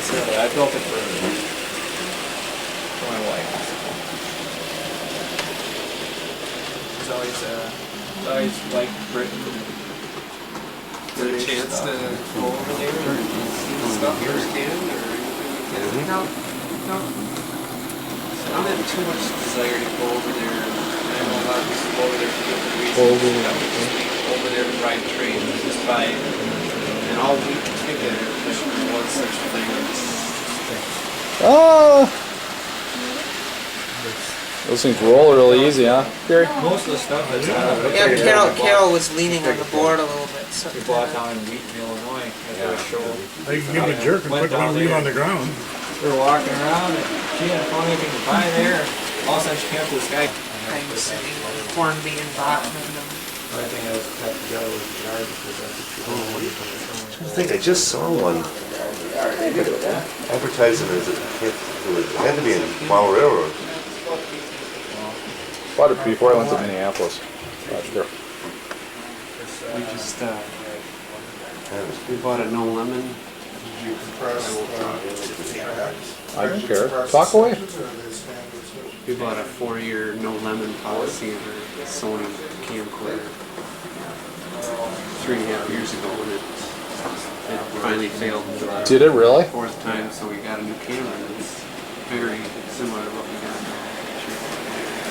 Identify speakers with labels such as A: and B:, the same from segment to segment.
A: I built it for my wife. It's always liked Britain.
B: Get a chance to go over there and see the stuff firsthand, or anything?
A: No. I don't have too much desire to go over there. I know a lot of people go over there for different reasons. I would just be over there to ride trains, just buy an all-week ticket. There was such a thing.
C: Oh! Those things roll really easy, huh, Gary?
A: Most of the stuff that's
D: Yeah, Carol was leaning on the board a little bit. So
A: we bought down in Wheaton, Illinois at a show.
E: They can give you a jerk and put one wheel on the ground.
A: We were walking around and she hadn't found anything to buy there. All of a sudden she came up to this guy.
D: things, corn being bought and them.
A: I think I was cut together with the yard because that's what you
F: I think I just saw one advertising as it had to be in Mile Railroad.
C: Bought it before I went to Minneapolis last year.
B: We just we bought a no lemon.
C: I don't care. Talk away.
B: We bought a 4-year no lemon policy of a Sony camcorder 3.5 years ago, and it finally failed for the
C: Did it really?
B: 4th time. So we got a new camera, and it's very similar to what we got now.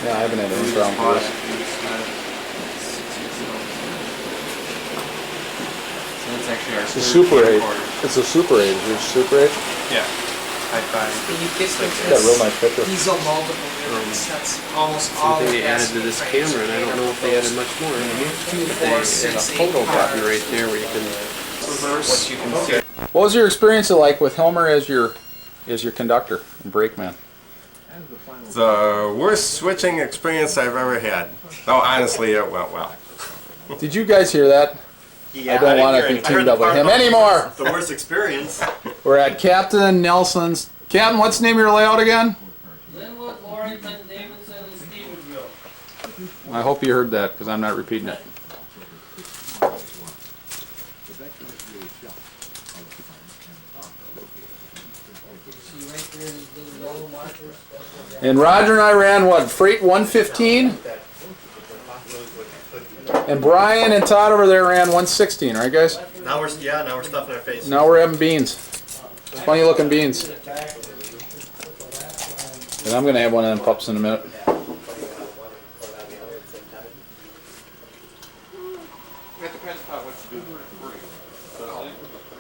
C: Yeah, I haven't had
B: We
C: any
B: just
C: problem
B: bought
C: with
B: it.
C: this.
B: We just got it 6 weeks ago. So that's actually our
C: It's a
B: third
C: Super 8.
B: camcorder.
C: It's a Super 8. Is yours Super 8?
B: Yeah. High five.
D: You get
C: Got a real nice picture.
D: diesel multiple units. That's almost all
B: Something
D: the
B: they added to this camera, and I don't know if they added much more. They had a photo button right there where you can reverse what you can see.
C: What was your experience like with Helmer as your conductor and brakeman?
G: The worst switching experience I've ever had. No, honestly, it went well.
C: Did you guys hear that? I don't want to be teamed up with him anymore.
H: The worst experience.
C: We're at Captain Nelson's. Captain, what's the name of your layout again?
I: Linwood, Warrington, Davidson, and Stevensville.
C: I hope you heard that because I'm not repeating it.
I: See right there, these little yellow markers.
C: And Roger and I ran what? Freight 115? And Brian and Todd over there ran 116, right guys?
H: Now we're stuffing our face.
C: Now we're having beans. Funny looking beans. And I'm going to have one of them pups in a minute.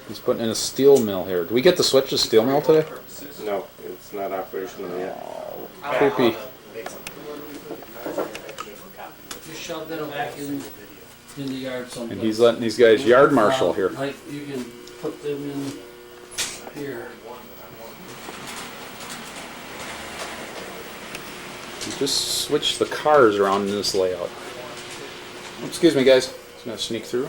C: He's putting in a steel mill here. Do we get to switch to steel mill today?
G: No, it's not operational yet.
C: Creepy.
I: Just shove them back in the yard someplace.
C: And he's letting these guys yard marshal here.
I: Like you can put them in here.
C: You just switch the cars around in this layout. Excuse me guys. Just going to sneak through.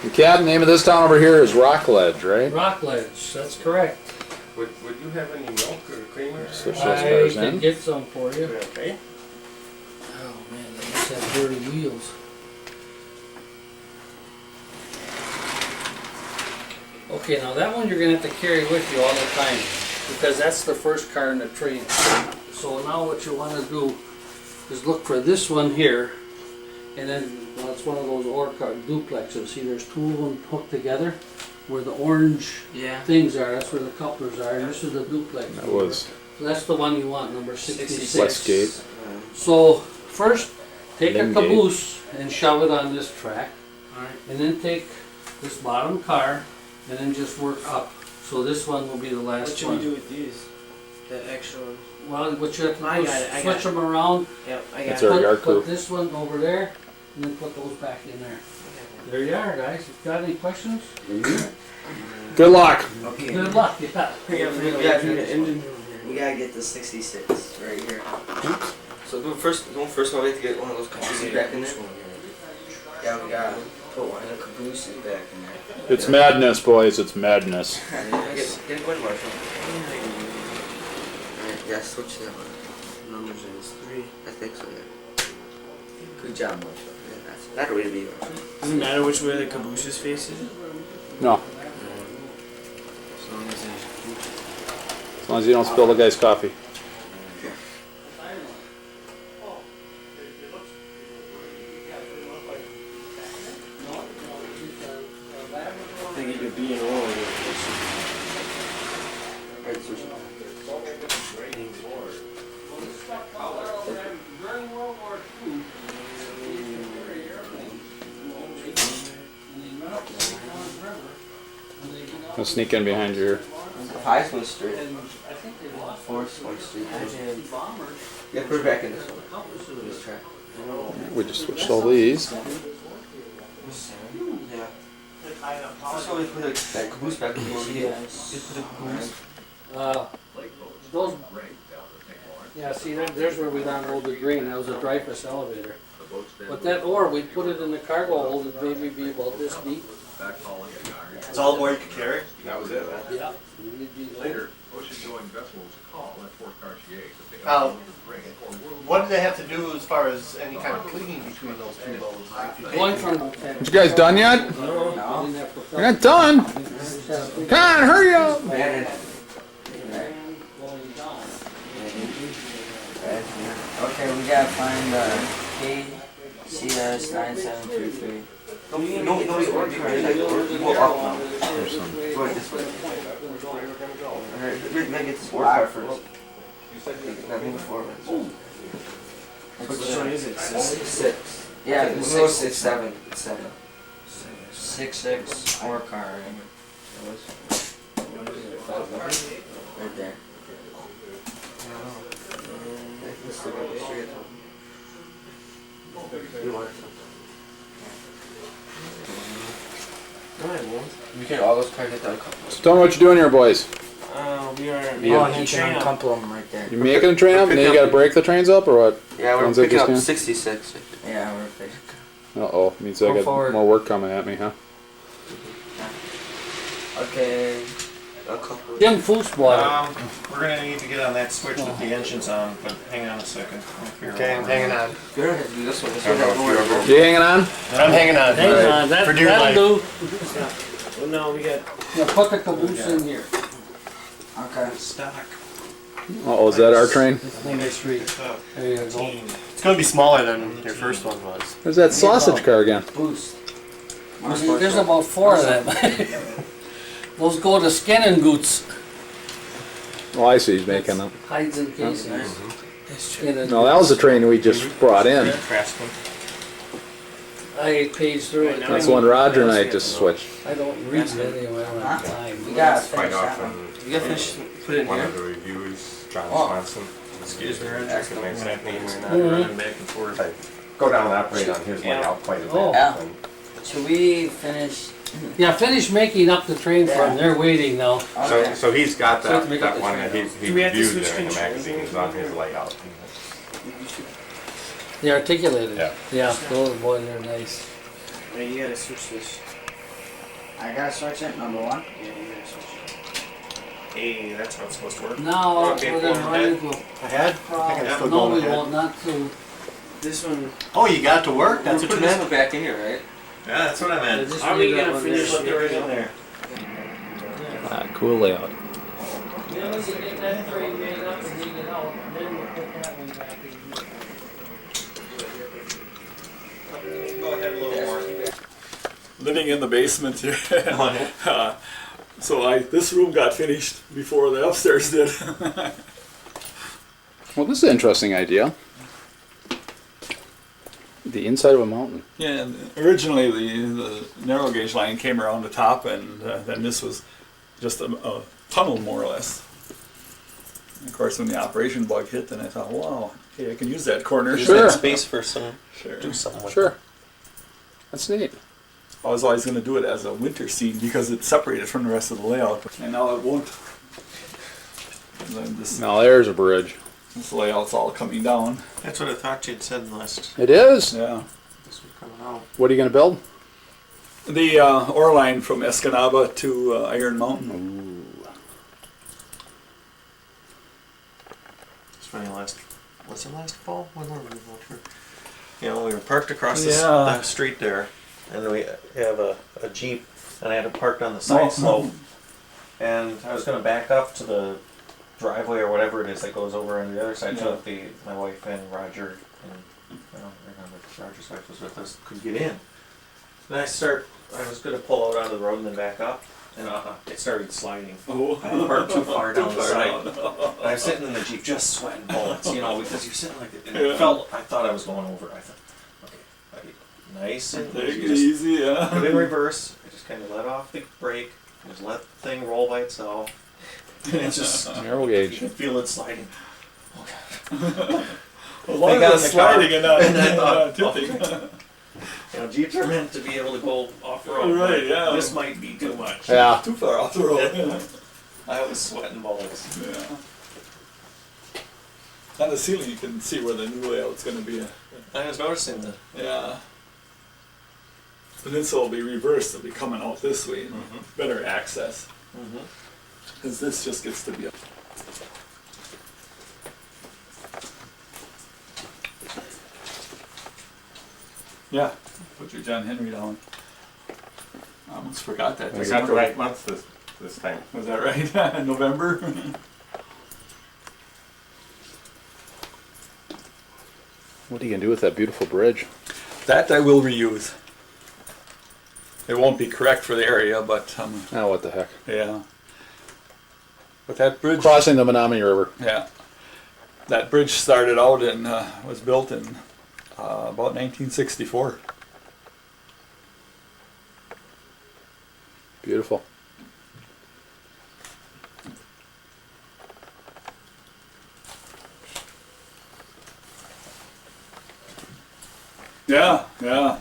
C: The Captain, name of this town over here is Rockledge, right?
I: Rockledge, that's correct.
G: Would you have any milk or creamer?
C: Switch those
I: I
C: cars
I: can
C: in.
I: get some for you.
G: Okay.
I: Oh man, they must have dirty wheels. Okay, now that one you're gonna have to carry with you all the time because that's the first car in the train. So now what you want to do is look for this one here, and then well, it's one of those Orcar duplexes. See, there's two of them hooked together, where the orange things are. That's where the couplers are, and this is the duplex.
C: That was
I: So that's the one you want, number 66.
C: Westgate.
I: So first, take a
C: Lingate.
I: caboose and shove it on this track, and then take this bottom car, and then just work up. So this one will be the last
D: What should
I: one.
D: we do with these? The extra ones?
I: Well, what you have to
D: I
I: do
D: got it, I
I: is
D: got
I: switch
D: it.
I: them around,
D: Yep, I
C: That's
D: got
C: our
D: it.
C: yard crew.
I: put this one over there, and then put those back in there. There you are, guys. Got any questions?
C: Good luck.
D: Okay.
I: Good luck. Yeah.
D: We gotta get the 66 right here.
A: So don't first we have to get one of those cabooses back in there.
D: Yeah, we gotta put one of the cabooses back in there.
C: It's madness, boys. It's madness.
A: Get one, Marshall. Yeah, switch that one.
D: numbers is 3. I think so, yeah. Good job, Marshall. Yeah, that's the way to be.
H: Doesn't matter which way the caboose is facing.
C: No,
H: As long as there's
C: as long as you don't spill the guy's coffee.
H: they get your B and O.
D: Alright, switch it.
I: During World War II,
C: I'll sneak in behind you here.
D: The highest one's straight.
I: I think they lost
D: Forest one's straight.
I: bombers.
D: Yeah, put it back in this one. This track.
C: We just switched all these.
D: Yeah. So we put that caboose back in the Just put a caboose.
I: Those, yeah, see, there's where we unload the grain. That was a Dreyfus elevator. But that ore, we put it in the cargo hold, it maybe be about this deep.
H: It's all the more you can carry.
A: That was it.
I: Yeah. We'd be loaded.
J: Ocean-going vessels call at Fort Cartier.
H: What do they have to do as far as any kind of cleaning between those two loads? If you
I: Going from.
C: You guys done yet? You're not done. Come on, hurry up.
D: Okay, we gotta find KCS 9733. No, we ordered it. You go up now. Go right this way. Alright, we're gonna get this ore car first. Not moving forward. Which one is it? 6. Yeah, it's 6, 6, 7. It's 7. 6 ore car. Right there. Let's look at the straight one. You want it? We can all those cars get done.
C: So tell me what you're doing here, boys.
H: We are.
D: You can uncouple them right there.
C: You making a train up, and then you gotta break the trains up, or what?
D: Yeah, we're
C: Ones that
D: picking
C: just
D: up
C: came?
D: 66. Yeah, we're picking.
C: Uh-oh, means I
D: Go
C: got
D: forward.
C: more work coming at me, huh?
D: Okay. A couple.
I: Jim Fooswater.
H: We're gonna need to get on that switch with the engines on, but hang on a second. Okay, I'm hanging on.
D: You're gonna have to do this one. This one don't work.
C: You hanging on?
H: I'm hanging on.
I: Hang on,
H: For dear
I: that'll
H: life.
I: do.
H: Well, no, we got
I: Now put the caboose in here.
D: Okay.
H: stock.
C: Uh-oh, is that our train?
I: Linger Street. There you go.
H: It's gonna be smaller than your first one was.
C: There's that sausage car again.
D: Boost.
I: There's about 4 of them. Those go to skin and goods.
C: Oh, I see, he's making them.
I: Hides and casings. Skin and
C: No, that was the train we just brought in.
H: Craftsman.
I: I paged through it.
C: That's the one Roger and I just switched.
I: I don't read it anyway when I'm
D: We
I: flying.
D: gotta
J: Quite
D: finish that
J: often,
D: one. You gotta finish. Put it in
J: one
D: here.
J: of the reviewers, John
D: Oh.
J: Swanson,
H: Excuse me, Roger.
J: checking my exact name or not,
I: Mhm.
J: running back and forth. I go down and operate on his layout quite a bit.
I: Oh.
D: Yeah.
J: and
D: Should we finish?
I: Yeah, finish making up the train for them. They're waiting now.
D: Okay.
J: So he's got
D: So we have
J: that,
D: to make up
J: that
D: this
J: one
D: right
J: that
D: now.
J: he
H: Do we have to
J: reviewed
H: switch
J: there in the
H: controls?
J: magazines on his layout.
I: They articulated.
J: Yeah.
I: Yeah, those boy, they're nice.
H: Hey, you gotta switch this.
D: I gotta switch it. Number 1.
H: Yeah, you gotta switch it. Hey, that's how it's supposed to work.
I: Now
H: Okay,
I: we're gonna run into a
H: Ahead? I think it's still
I: no,
H: going
I: we
H: ahead.
I: won't. Not till.
H: This one. Oh, you got it to work? That's
D: We're
H: what you
D: putting this
H: meant?
D: one back in here, right?
H: Yeah, that's what I meant.
I: Just
H: How are we
I: leave that
H: gonna
I: one
H: finish
I: there.
H: what there is in there?
C: Ah, cool layout.
I: Then we can get that train made up and leave it out. Then we'll put that one back in here.
H: Go ahead a little more.
E: Living in the basement here. So this room got finished before the upstairs did.
C: Well, this is an interesting idea. The inside of a mountain.
E: Yeah, and originally the narrow gauge line came around the top, and then this was just a tunnel more or less. And of course, when the operation bug hit, then I thought, wow, okay, I can use that corner.
C: Sure.
H: Space for some,
E: Sure.
H: do something with
C: Sure. That's neat.
E: I was always going to do it as a winter scene because it's separated from the rest of the layout, and now it won't. And then
C: Now there's a bridge.
E: this layout's all coming down.
H: That's what I thought you'd said last.
C: It is?
E: Yeah.
H: This one coming out.
C: What are you going to build?
E: The ore line from Escanaba to Iron Mountain.
H: It's funny, last
K: was it last fall? When were we out here? You know, we were parked across the,
E: Yeah.
K: the street there, and we have a Jeep, and I had it parked on the side slope, and I was going to back up to the driveway or whatever it is that goes over on the other side, so that my wife and Roger, and I don't remember if Roger's wife was with us, could get in. And I was going to pull out onto the road and then back up, and it started sliding.
E: Oh.
K: I parked too far down the side.
E: down.
K: And I'm sitting in the Jeep just sweating bullets, you know, because you're sitting like that. And it felt, I thought I was going over. I thought, okay, nice and
E: Take it
K: just
E: easy, yeah.
K: put it in reverse. I just kind of let off the brake, just let the thing roll by itself. And it's just,
C: Narrow
K: you
C: gauge.
K: can feel it sliding.
E: As long
K: They got
E: as it's
K: in the car,
E: sliding and not,
K: and I thought,
E: not tipping.
K: You know, Jeeps are meant to be able to go off-road.
E: Right,
K: but
E: yeah.
K: This might be too much.
C: Yeah.
E: Too far off the road. Yeah.
K: I was sweating bullets.
E: Yeah. On the ceiling, you can see where the new layout's going to be.
K: I was noticing that.
E: Yeah. The peninsula will be reversed. It'll be coming out this way. Better access. Because this just gets to be a... Yeah. Put your John Henry down. I almost forgot that.
J: We got the right month this time.
E: Was that right? November?
C: What are you gonna do with that beautiful bridge?
E: That I will reuse. It won't be correct for the area, but
C: Oh, what the heck.
E: yeah. But that bridge,
C: Crossing the Menominee River.
E: yeah, that bridge started out and was built in about 1964.
C: Beautiful.
E: Yeah, yeah.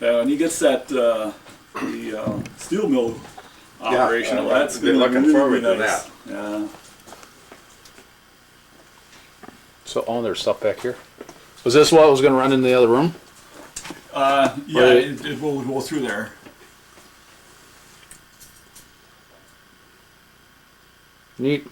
E: Yeah, when he gets that the steel mill operational, that's
J: been
E: gonna
J: looking
E: really
J: forward
E: be
J: to
E: nice.
J: that.
E: Yeah.
C: So, oh, there's stuff back here. Was this what was gonna run in the other room?
E: Yeah,
C: Right.
E: it will go through there.
C: Neat.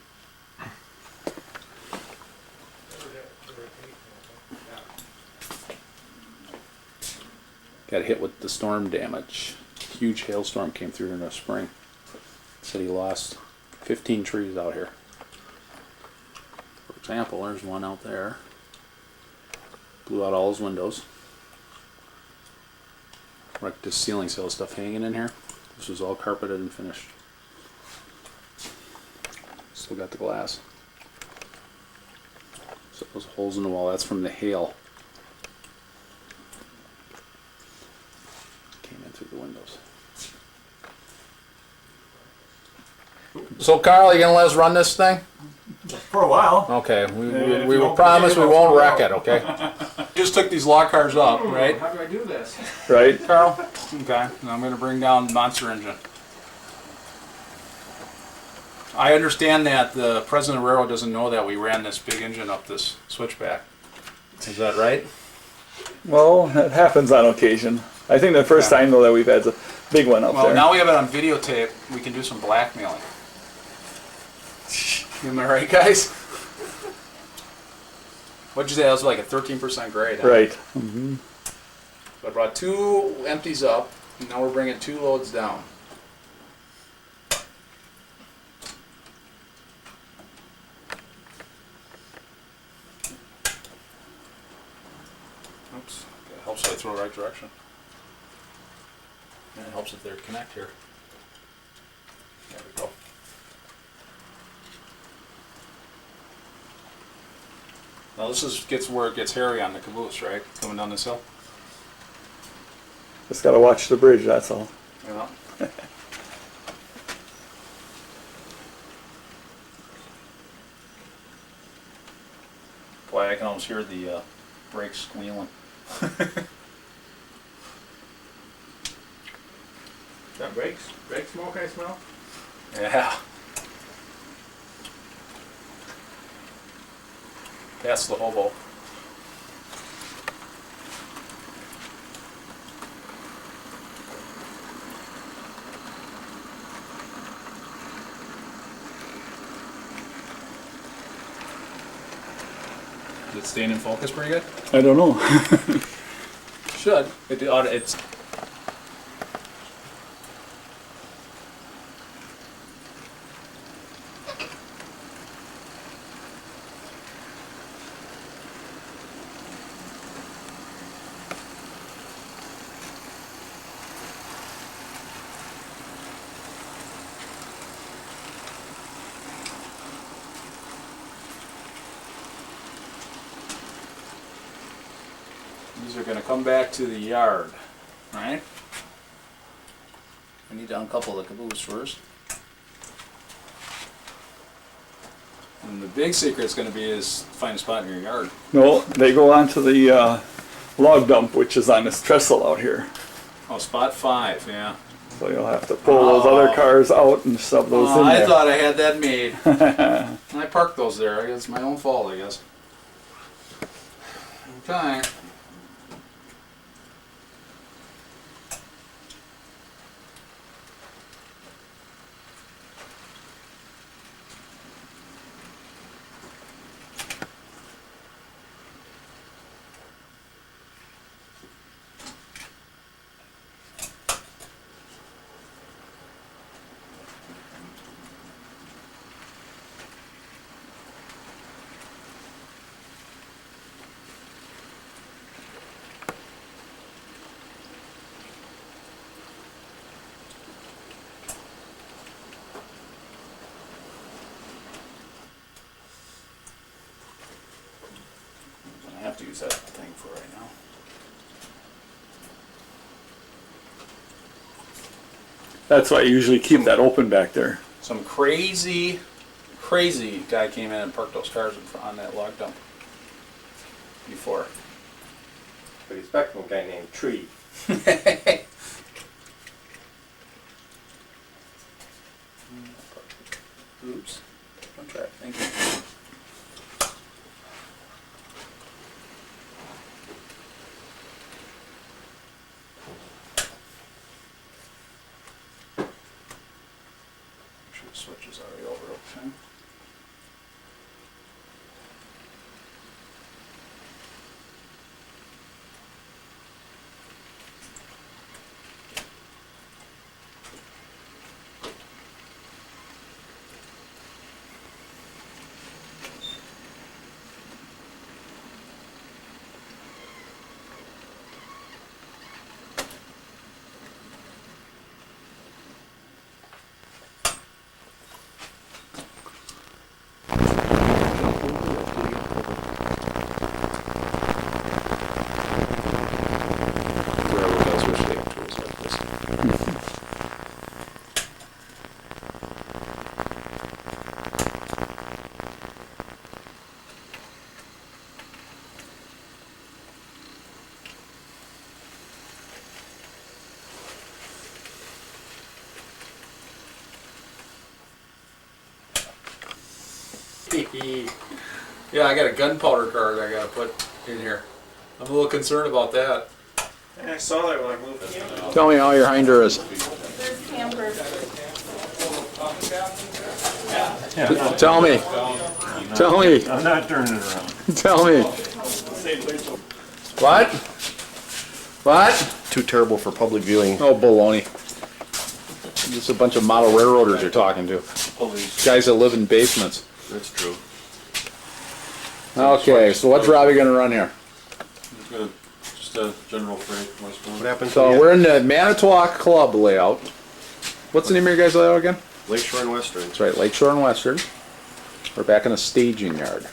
C: Got hit with the storm damage. Huge hailstorm came through in the spring. Said he lost 15 trees out here. For example, there's one out there. Blew out all his windows. Wrecked his ceiling sail stuff hanging in here. This was all carpeted and finished. Still got the glass. So those holes in the wall, that's from the hail. Came in through the windows. So Carl, you gonna let us run this thing?
E: For a while.
C: Okay, we
E: if
C: will
E: you don't
C: promise we
E: behave,
C: won't
E: I'll
C: wreck
E: throw
C: it, okay? Just took these lock cars up, right?
A: How do I do this?
E: Right.
C: Carl? Okay, and I'm gonna bring down Monster Engine. I understand that the president of the railroad doesn't know that we ran this big engine up this switchback. Is that right?
E: Well, it happens on occasion. I think the first time though that we've had a big one up
C: Well,
E: there.
C: now we have it on videotape. We can do some blackmailing. Am I right, guys? What'd you say? That was like a 13% grade. Huh?
E: Right.
C: So I brought 2 empties up, and now we're bringing 2 loads down. Oops. It helps if I throw the right direction. And it helps if they're connect here. There we go. Now this gets where it gets hairy on the caboose, right? Coming down this hill.
E: Just gotta watch the bridge, that's all.
C: Yeah. Boy, I can almost hear the brakes squealing.
H: That brake smoke I smell?
C: Yeah. That's the hobo. Is it staying in focus pretty good?
E: I don't know.
C: Should. It's These are going to come back to the yard, right? I need to uncouple the caboose first. And the big secret's going to be is find a spot in your yard.
E: No, they go onto the log dump, which is on this trestle out here.
C: Oh, spot 5, yeah.
E: So you'll have to pull those other cars out and shove those in there.
C: I thought I had that made. I parked those there. I guess it's my own fault, I guess. Okay. I have to use that thing for right now.
E: That's why I usually keep that open back there.
C: Some crazy guy came in and parked those cars in front on that log dump before.
J: But he's back from a guy named Tree.
C: Oops. Okay, thank you. Sure the switch is already over, okay. Railroad does wish they had tools like this. Yeah, I got a gunpowder card I gotta put in here. I'm a little concerned about that.
K: I saw that when I moved it.
C: Tell me how your hinder is.
L: There's campers.
C: Tell me. Tell me.
J: I'm not turning it around.
C: Tell me. What? What?
F: Too terrible for public viewing.
C: Oh, baloney. Just a bunch of model railroaders you're talking to. Guys that live in basements.
F: That's true.
C: Okay, so what's Robbie gonna run here?
J: Just a general freight, westbound.
F: What happened to
C: So
F: the
C: we're in the Manitowoc Club layout. What's the name of your guys' layout again?
F: Lakeshore and Western?
C: That's right, Lakeshore and Western. We're back in the staging yard.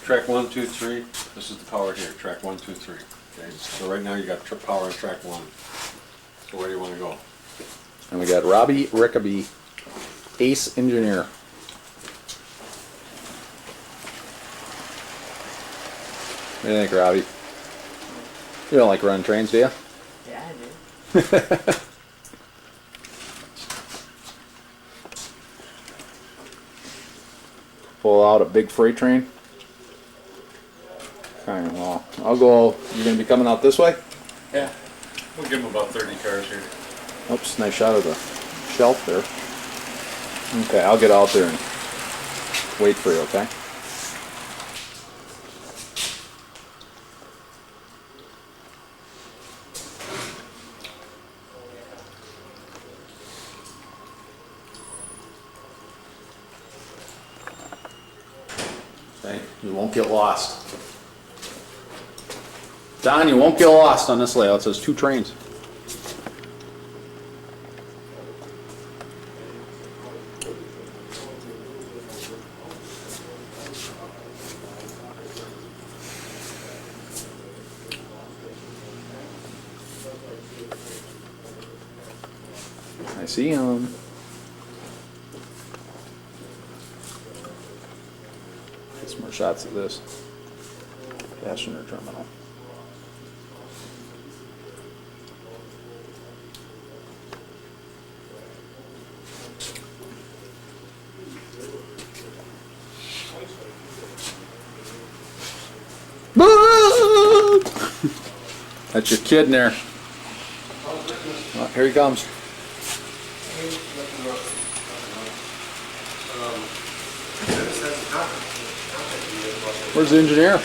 J: Track 1, 2, 3. This is the power here. Track 1, 2, 3. Okay. So right now you got power on track 1. So where do you want to go?
C: And we got Robbie Rickaby, ace engineer. What do you think, Robbie? You don't like running trains, do you?
L: Yeah, I do.
C: Pull out a big freight train. Okay, well, I'll go. You're gonna be coming out this way?
J: Yeah. We'll give them about 30 cars here.
C: Oops, nice shot of the shelf there. Okay, I'll get out there and wait for you, okay? Okay, you won't get lost. Don, you won't get lost on this layout. It says 2 trains. I see him. Get some more shots of this passenger terminal. That's your kid in there. Oh, here he comes. Where's the engineer?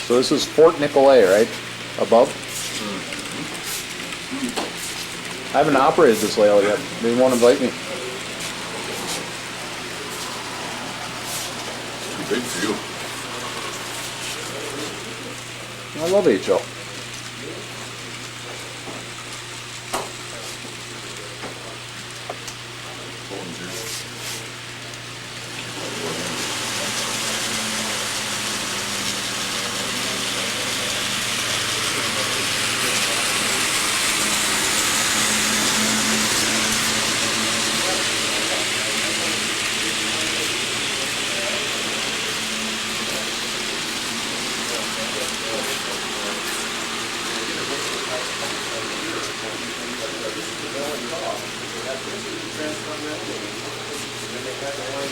C: So this is Fort Nicolay, right? Above? I haven't operated this layout yet. They won't invite me.
J: Too big for you.
C: I love HO.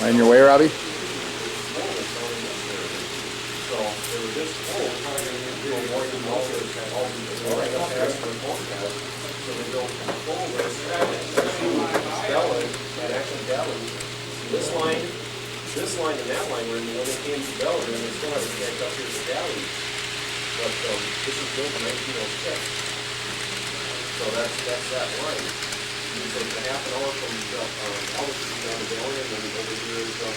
C: On your way, Robbie?
B: This line and that line were in the when they came to Bellevue, and they still haven't connected up here to Valley. But this was built in 1906. So that's that line. So it's a half an hour from Albert Street down to Valley, and then over here is about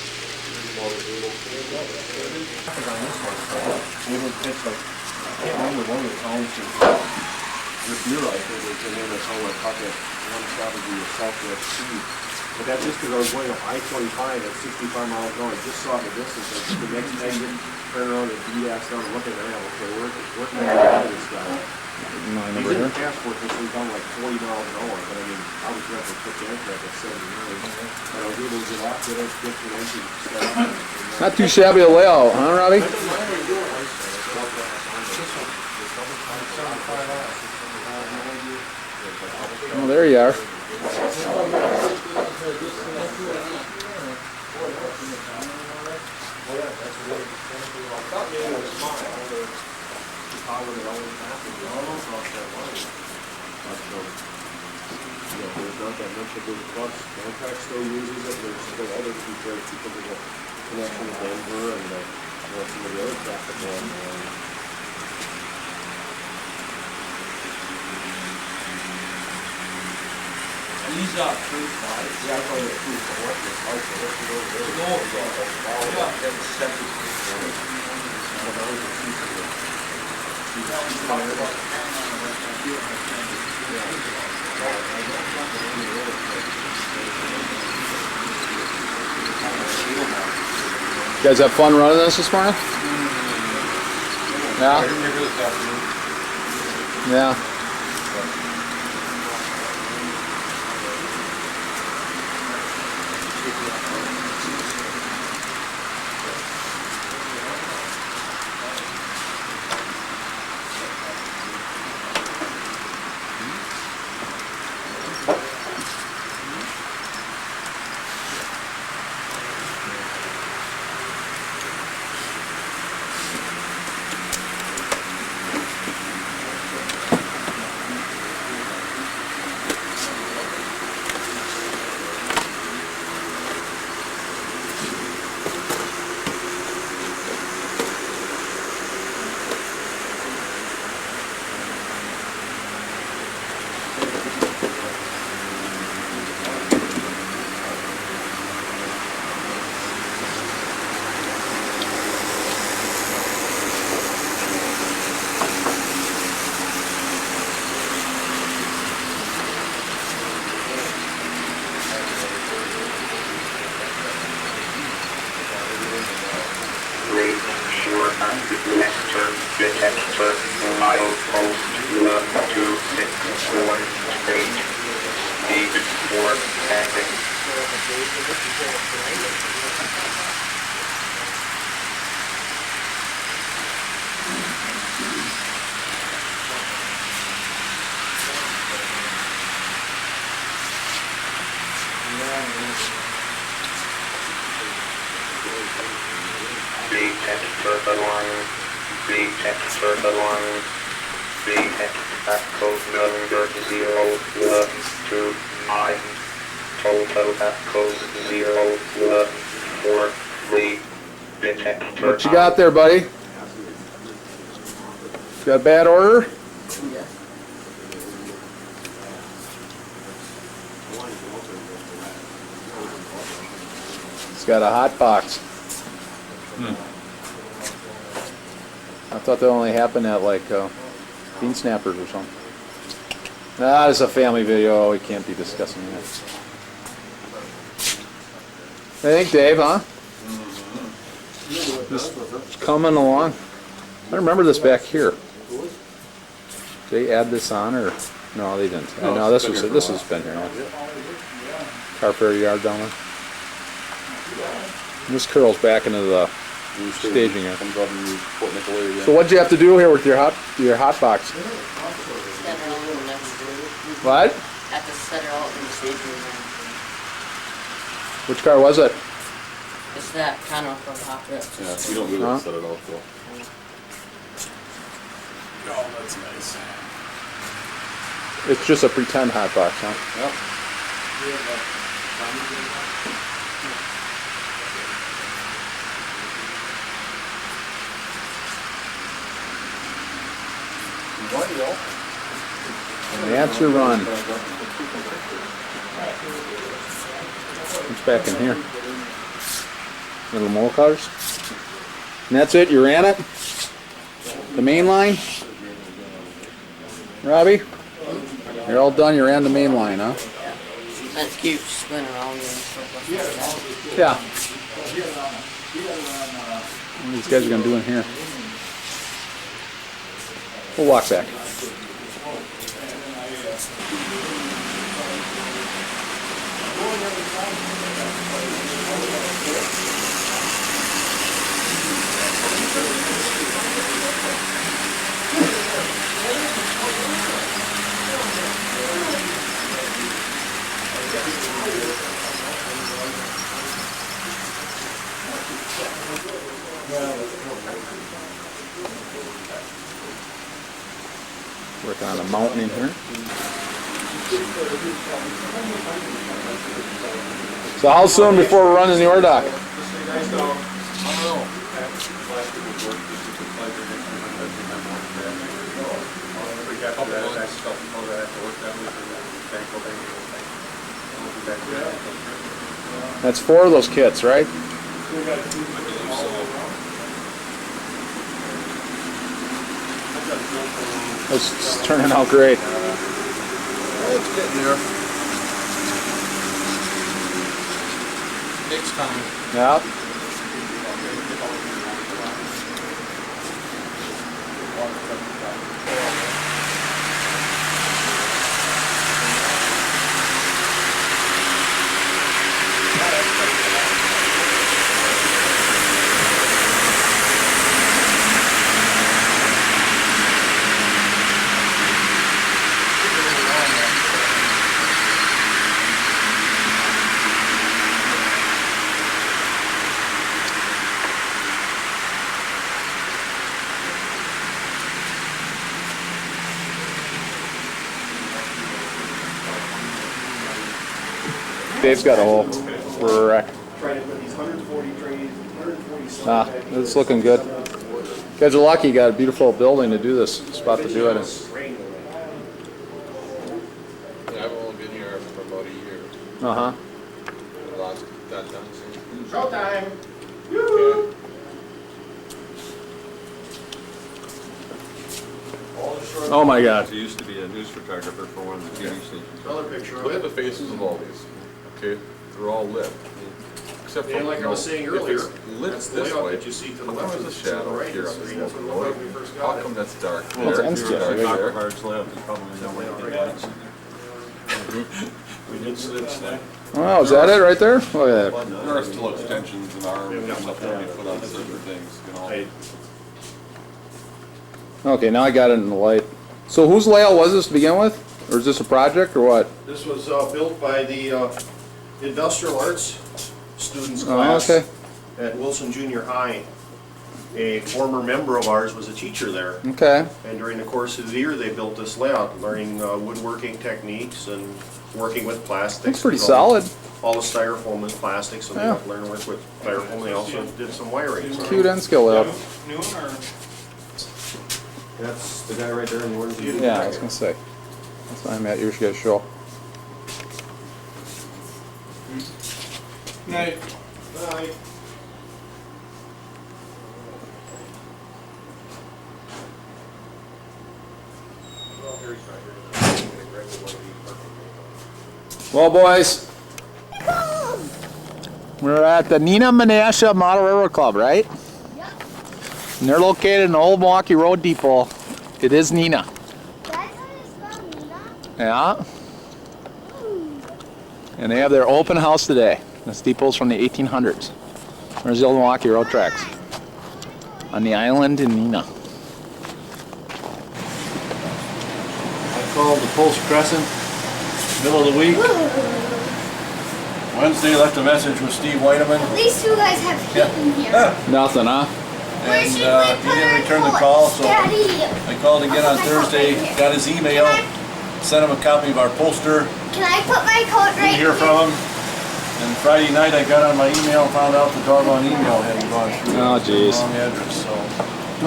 B: able to
H: On this one, it's like, I can't remember one of the towns this year, I think, it's the name of how I caught that one stop of the Southwest Sea. But that's just because I was going up I-25 at 65 miles an hour. I just saw the distance. I took the next exit, turn around and D-ass down and look at that. Okay, we're going to get this guy. He's in the passport, this was down like 40 miles an hour. But I mean, I was going to put the aircraft at 79. But I was able to get off, get the engine set up.
C: Not too shabby a layout, huh, Robbie? Oh, there you are.
H: There's not that much of a plus. Amtrak still uses it. There's still other people who go connection to Denver and some of the other traffic going on.
B: These are true five.
H: Yeah, I thought it was true for what this house was over there.
B: No, that's separate.
C: You guys have fun running this morning? Yeah? Yeah. What you got there, buddy? Got a bad order? It's got a hot box. I thought that only happened at like Bean Snappers or something. Nah, it's a family video. We can't be discussing that. I think, Dave, huh? Just coming along. I remember this back here. Did they add this on or no? They didn't. No, this has been here. Now. Car fair yard down there. This curls back into the staging area. So what'd you have to do here with your hot box? What?
L: Have to set it all in the staging room.
C: Which car was it?
L: It's that kind of from Hot Wheels.
J: Yeah, you don't really
C: Huh?
J: set it out though.
E: Oh, that's nice.
C: It's just a pretend hot box, huh?
J: Yep.
C: And that's your run. What's back in here? Little mole cars. And that's it? You ran it? The main line? Robbie? You're all done. You ran the main line, huh?
L: That keeps spinning around and stuff like that.
C: Yeah. What are these guys are going to do in here? We'll walk back. Working on a mountain in here. So how soon before we're running the ore dock? That's 4 of those kits, right? It's turning out great.
A: It's getting there. Takes time.
C: Yeah. Dave's got a hole for a wreck. Ah, it's looking good. You guys are lucky. You got a beautiful building to do this spot to do it in.
G: Yeah, I've only been here for about a year.
C: Uh huh.
G: Lost that done.
B: Showtime!
C: Oh my God.
J: He used to be a news photographer for one of the TV stations.
B: Another picture of
G: Look at
B: it.
G: the faces of all these. Okay, they're all lit. Except for,
B: And like I was saying earlier,
G: if it's lit
B: that's the
G: this
B: layout
G: way,
B: that you see to the
G: how
B: left
G: come
B: of
G: there's a
B: the
G: shadow
B: right
G: here
B: of
G: on
B: the
G: this
B: screen from the
G: logo?
B: way we first
G: How
B: got it.
G: come that's dark?
C: Well, it's
G: there,
C: N-scale.
G: dark
C: We got
G: there?
K: Hard's left, there's probably no way to get lights in there.
E: We did slip snap.
C: Oh, is that it right there? Look at that.
J: There are still extensions and arms and stuff that we put on certain things, you know.
C: Okay, now I got it in the light. So whose layout was this to begin with? Or is this a project or what?
H: This was built by the Industrial Arts students
C: Oh,
H: class
C: okay.
H: at Wilson Junior High. A former member of ours was a teacher there.
C: Okay.
H: And during the course of the year, they built this layout, learning woodworking techniques and working with plastics.
C: Looks pretty
H: All-
C: solid.
H: All the styrofoam and plastics, so they
C: Yeah.
H: have to learn to work with styrofoam. They also did some wiring.
C: Cute end skill layout.
A: Noon or?
H: That's the guy right there in the orange.
C: Yeah, I was gonna say. That's why I'm at your guys' show.
A: Night.
H: Bye.
C: Well, boys, we're at the Neenah Menasha Model Railroad Club, right?
M: Yep.
C: And they're located in the Old Milwaukee Road Depot. It is Neenah.
M: That's how it's spelled, Nina.
C: Yeah. And they have their open house today. This depot's from the 1800s. There's the Old Milwaukee Road tracks on the island in Neenah.
H: I called the Post Crescent, middle of the week. Wednesday, left a message with Steve Weideman.
M: At least you guys have heat in here.
C: Nothing, huh?
M: Where
H: And
M: should we
H: he
M: put
H: didn't
M: our
H: return the
M: coats?
H: call, so
M: Daddy,
H: I called again on
M: I'll put my coat
H: Thursday,
M: right here.
H: got his email, sent him a copy of our poster,
M: can I put my coat right
H: didn't hear from him. And Friday night, I got on my email and found out the doggone email hadn't gone through.
C: Oh,
H: It's the
C: jeez.
H: Wrong address, so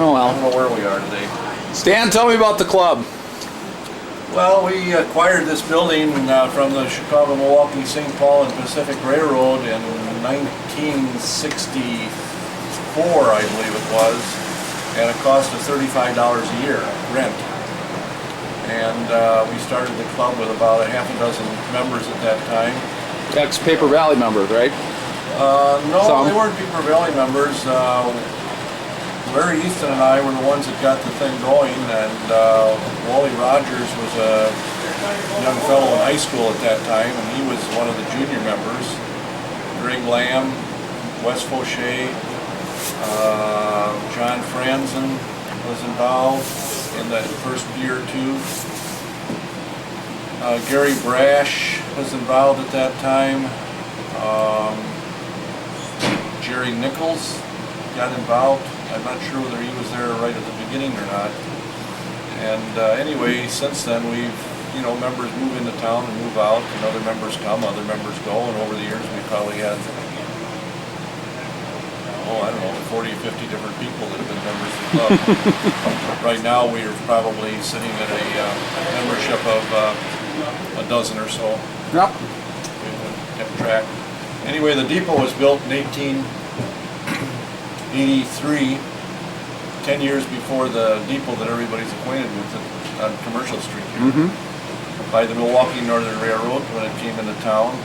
C: Oh,
H: I
C: well.
H: don't know where we are today.
C: Stan, tell me about the club.
H: Well, we acquired this building from the Chicago, Milwaukee, St. Paul and Pacific Railroad in 1964, I believe it was, at a cost of $35 a year rent. And we started the club with about a half a dozen members at that time.
C: Ex-Paper Valley members, right?
H: No,
C: Some.
H: they weren't Beaver Valley members. Larry Easton and I were the ones that got the thing going, and Wally Rogers was a young fellow in high school at that time, and he was one of the junior members. Greg Lamb, Wes Fauché, John Franzen was involved in the first year or two. Gary Brash was involved at that time. Jerry Nichols got involved. I'm not sure whether he was there right at the beginning or not. And anyway, since then we've, members move into town and move out, and other members come, other members go, and over the years we probably had, 40 or 50 different people that have been members of the club. Right now we're probably sitting at a membership of a dozen or so.
C: Yep.
H: We kept track. Anyway, the depot was built in 1883, 10 years before the depot that everybody's acquainted with on Commercial Street here, by the Milwaukee Northern Railroad when it came into town.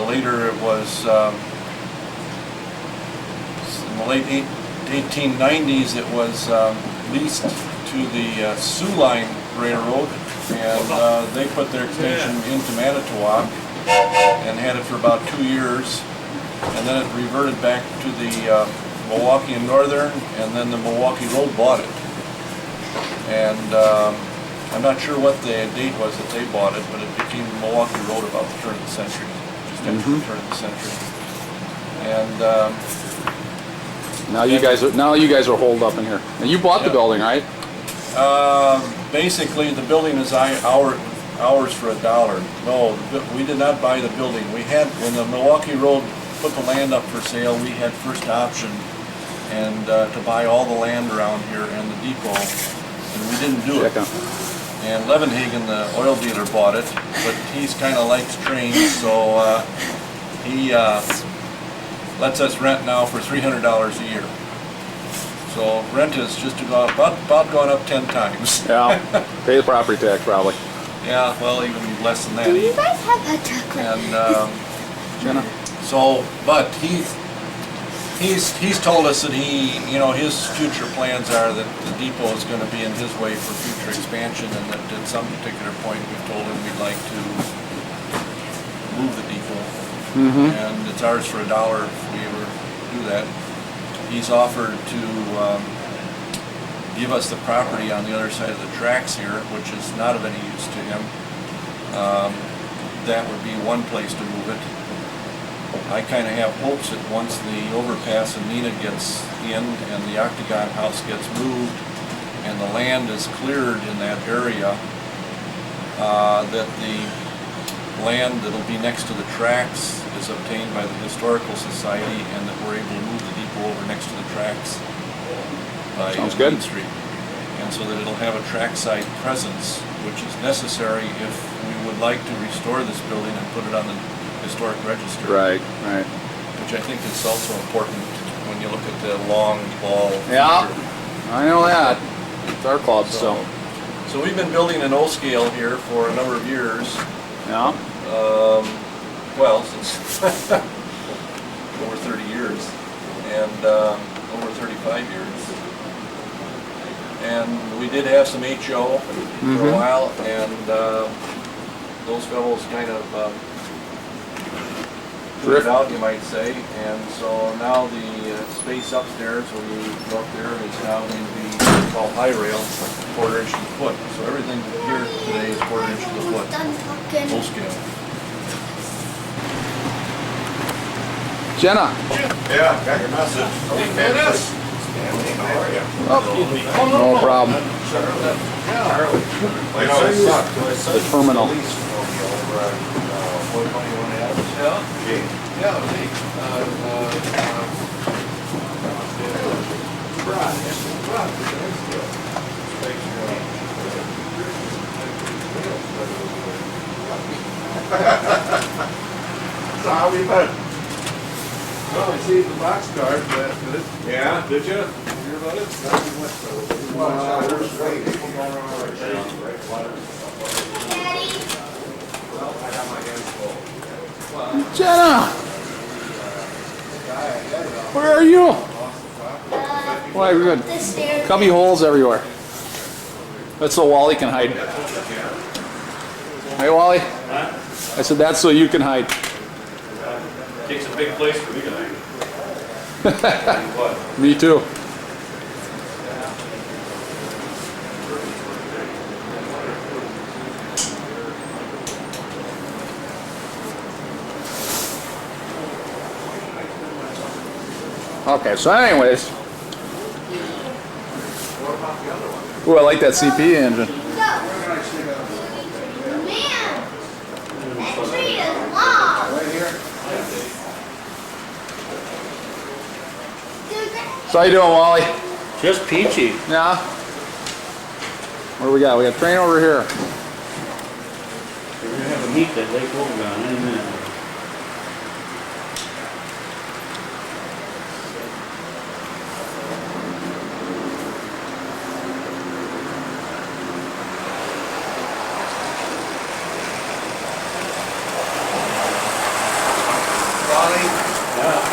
H: Later it was, in the late 1890s, it was leased to the Sioux Line Railroad, and they put their extension into Manitowoc and had it for about 2 years, and then it reverted back to the Milwaukee and Northern, and then the Milwaukee Road bought it. And I'm not sure what the date was that they bought it, but it became Milwaukee Road about the turn of the century, just after the turn of the century. And
C: Now you guys are holed up in here. And you bought the building, right?
H: basically the building is ours for $1. No, we did not buy the building. We had, when the Milwaukee Road put the land up for sale, we had first option and to buy all the land around here and the depot, and we didn't do it. And Levenhagen, the oil dealer, bought it, but he's kind of likes trains, so he lets us rent now for $300 a year. So rent is just about gone up 10 times.
C: Yeah, pay the property tax probably.
H: Yeah, well, even less than that.
M: Do you guys have a chocolate?
H: And so, but he's told us that his future plans are that the depot is going to be in his way for future expansion, and that at some particular point we've told him we'd like to move the depot.
C: Mm-hmm.
H: And it's ours for $1 if we ever do that. He's offered to give us the property on the other side of the tracks here, which is not of any use to him. That would be one place to move it. I kind of have hopes that once the overpass in Neenah gets in and the Octagon House gets moved and the land is cleared in that area, that the land that'll be next to the tracks is obtained by the Historical Society and that we're able to move the depot over next to the tracks by
C: Sounds good.
H: Main Street. And so that it'll have a trackside presence, which is necessary if we would like to restore this building and put it on the historic register.
C: Right, right.
H: Which I think is also important when you look at the long ball.
C: Yeah,
H: feature.
C: I know that. It's our club, so.
H: So we've been building an O-scale here for a number of years.
C: Yeah.
H: Well, since over 30 years and over 35 years. And we did have some HO for a while, and those fellows kind of put it out, you might say. And so now the space upstairs, when you go up there, is now going to be called high rail, 1/4 inch to the foot. So everything here today is 1/4 inch to the foot, full scale.
C: Jenna.
F: Yeah, got your message.
H: Hey, Dennis.
C: No problem. The terminal.
F: So how we been?
H: Well, I see the boxcar, but
F: Yeah, did you?
H: hear about it?
C: Jenna! Where are you? Why, we're good.
M: The stairs.
C: Cubby holes everywhere. That's so Wally can hide. Hey, Wally? I said that's so you can hide.
B: Takes a big place for me tonight.
C: Me too. Okay, so anyways. Ooh, I like that CP engine.
M: Man, that tree is long. Dude, that-
C: So how you doing, Wally?
I: Just peachy.
C: Yeah? What do we got? We got a train over here.
I: We're gonna have a meet at Lake Wobegon any minute.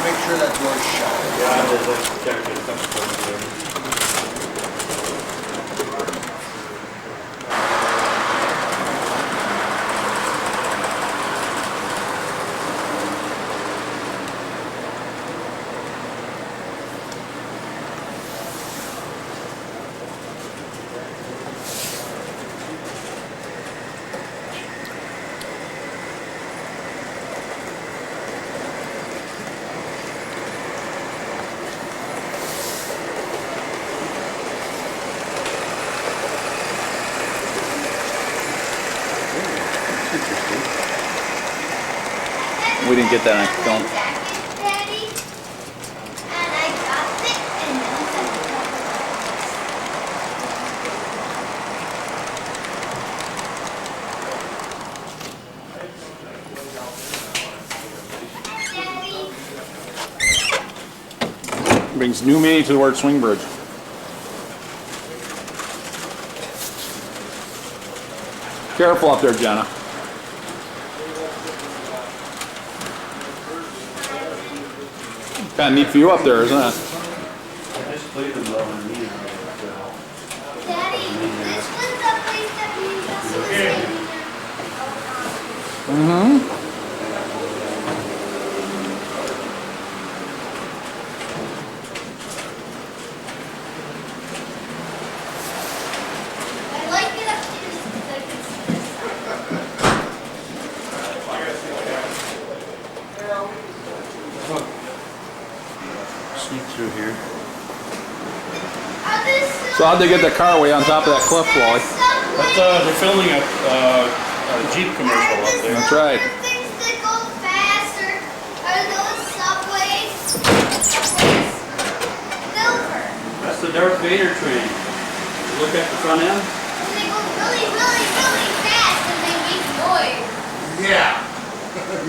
A: Make sure that door's shut.
I: Yeah, there's a couple of there.
C: We didn't get that on film.
M: jacket, Daddy. And I dropped it and then
C: Brings new meaning to the word swing bridge. Careful up there, Jenna. Kind of neat view up there, isn't it?
I: I just played them well in the meeting.
M: Daddy, this was the place that we just was
C: Mm-hmm.
D: Sneak through here.
C: So how'd they get the car way on top of that cliff, Wally?
H: They're filming a Jeep commercial up there.
C: That's right.
M: Things that go faster are those subways. Silver.
H: That's the Darth Vader train. Look at the front end.
M: And they go really, really, really fast and they make noise.
F: Yeah,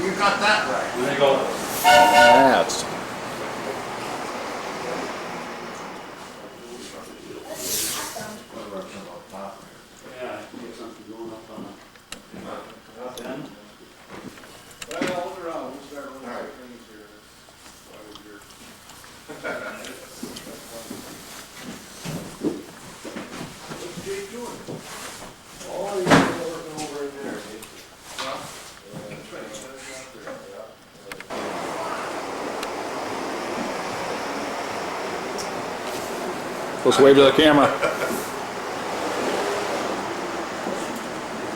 F: you got that right.
H: And they go.
C: That's
H: Yeah, get something going up on the up end.
C: Let's wave to the camera.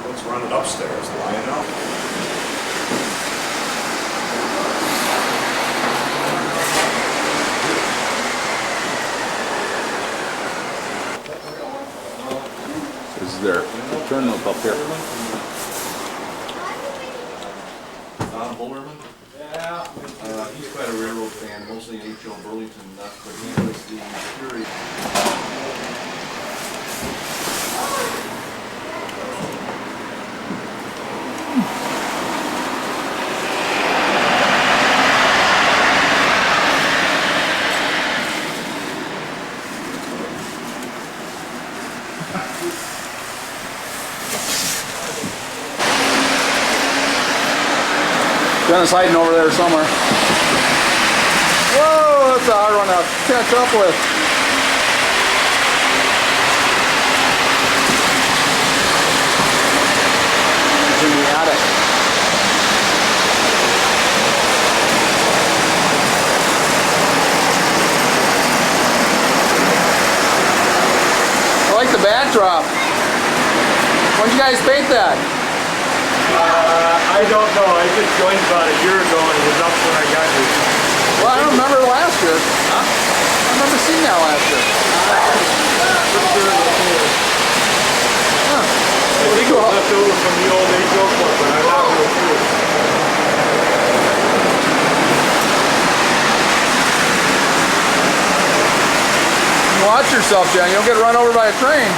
F: Let's run it upstairs, line it up.
C: This is their turn loop up here.
H: Don Bullerman?
F: Yeah.
H: He's quite a railroad fan, mostly in H.O. Burlington, but he was the Fury.
C: Dennis hiding over there somewhere. Whoa, that's a hard one to catch up with. He's in the attic. I like the backdrop. When'd you guys paint that?
H: I don't know. I just joined about a year ago and it was up when I got here.
C: Well, I don't remember last year. Huh? I remember seeing that last year. Huh.
H: I think it was left over from the old H.O. Club, but I'm not real sure.
C: Watch yourself, Jen. You'll get run over by a train.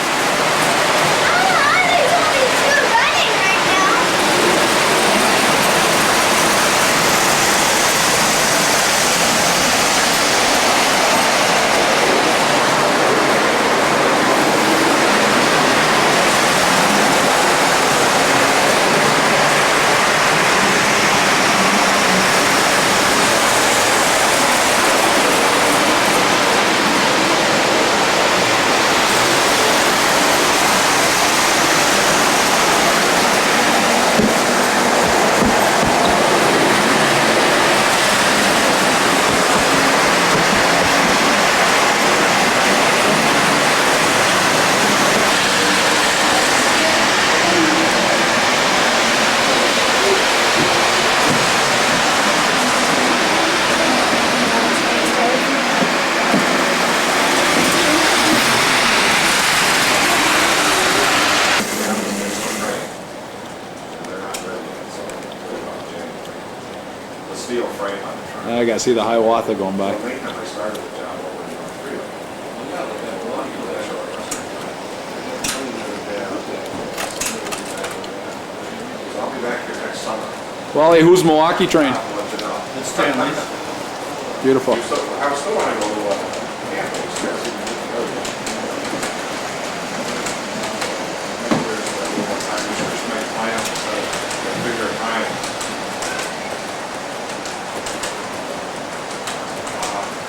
C: I gotta see the Hiawatha going by.
F: I'll be back here next summer.
C: Wally, who's Milwaukee train?
H: It's Stanley's.
C: Beautiful.
F: I was still want to go to camping.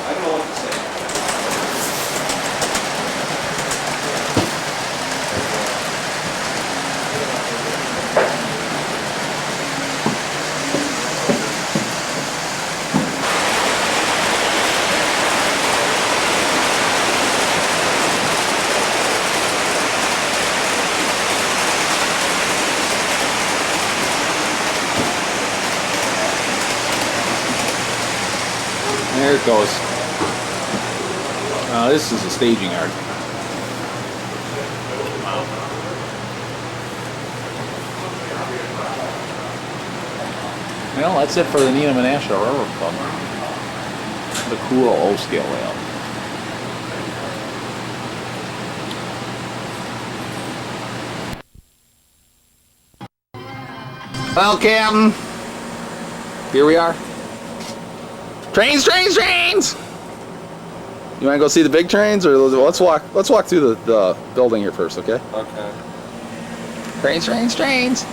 A: I don't know what to say.
C: There it goes. This is a staging yard. Well, that's it for the Neenah Menasha Railroad Club. The cool O-scale layout. Well, Captain, here we are. Trains, trains, trains! You want to go see the big trains, or let's walk through the building here first, okay?
D: Okay.
C: Trains, trains, trains!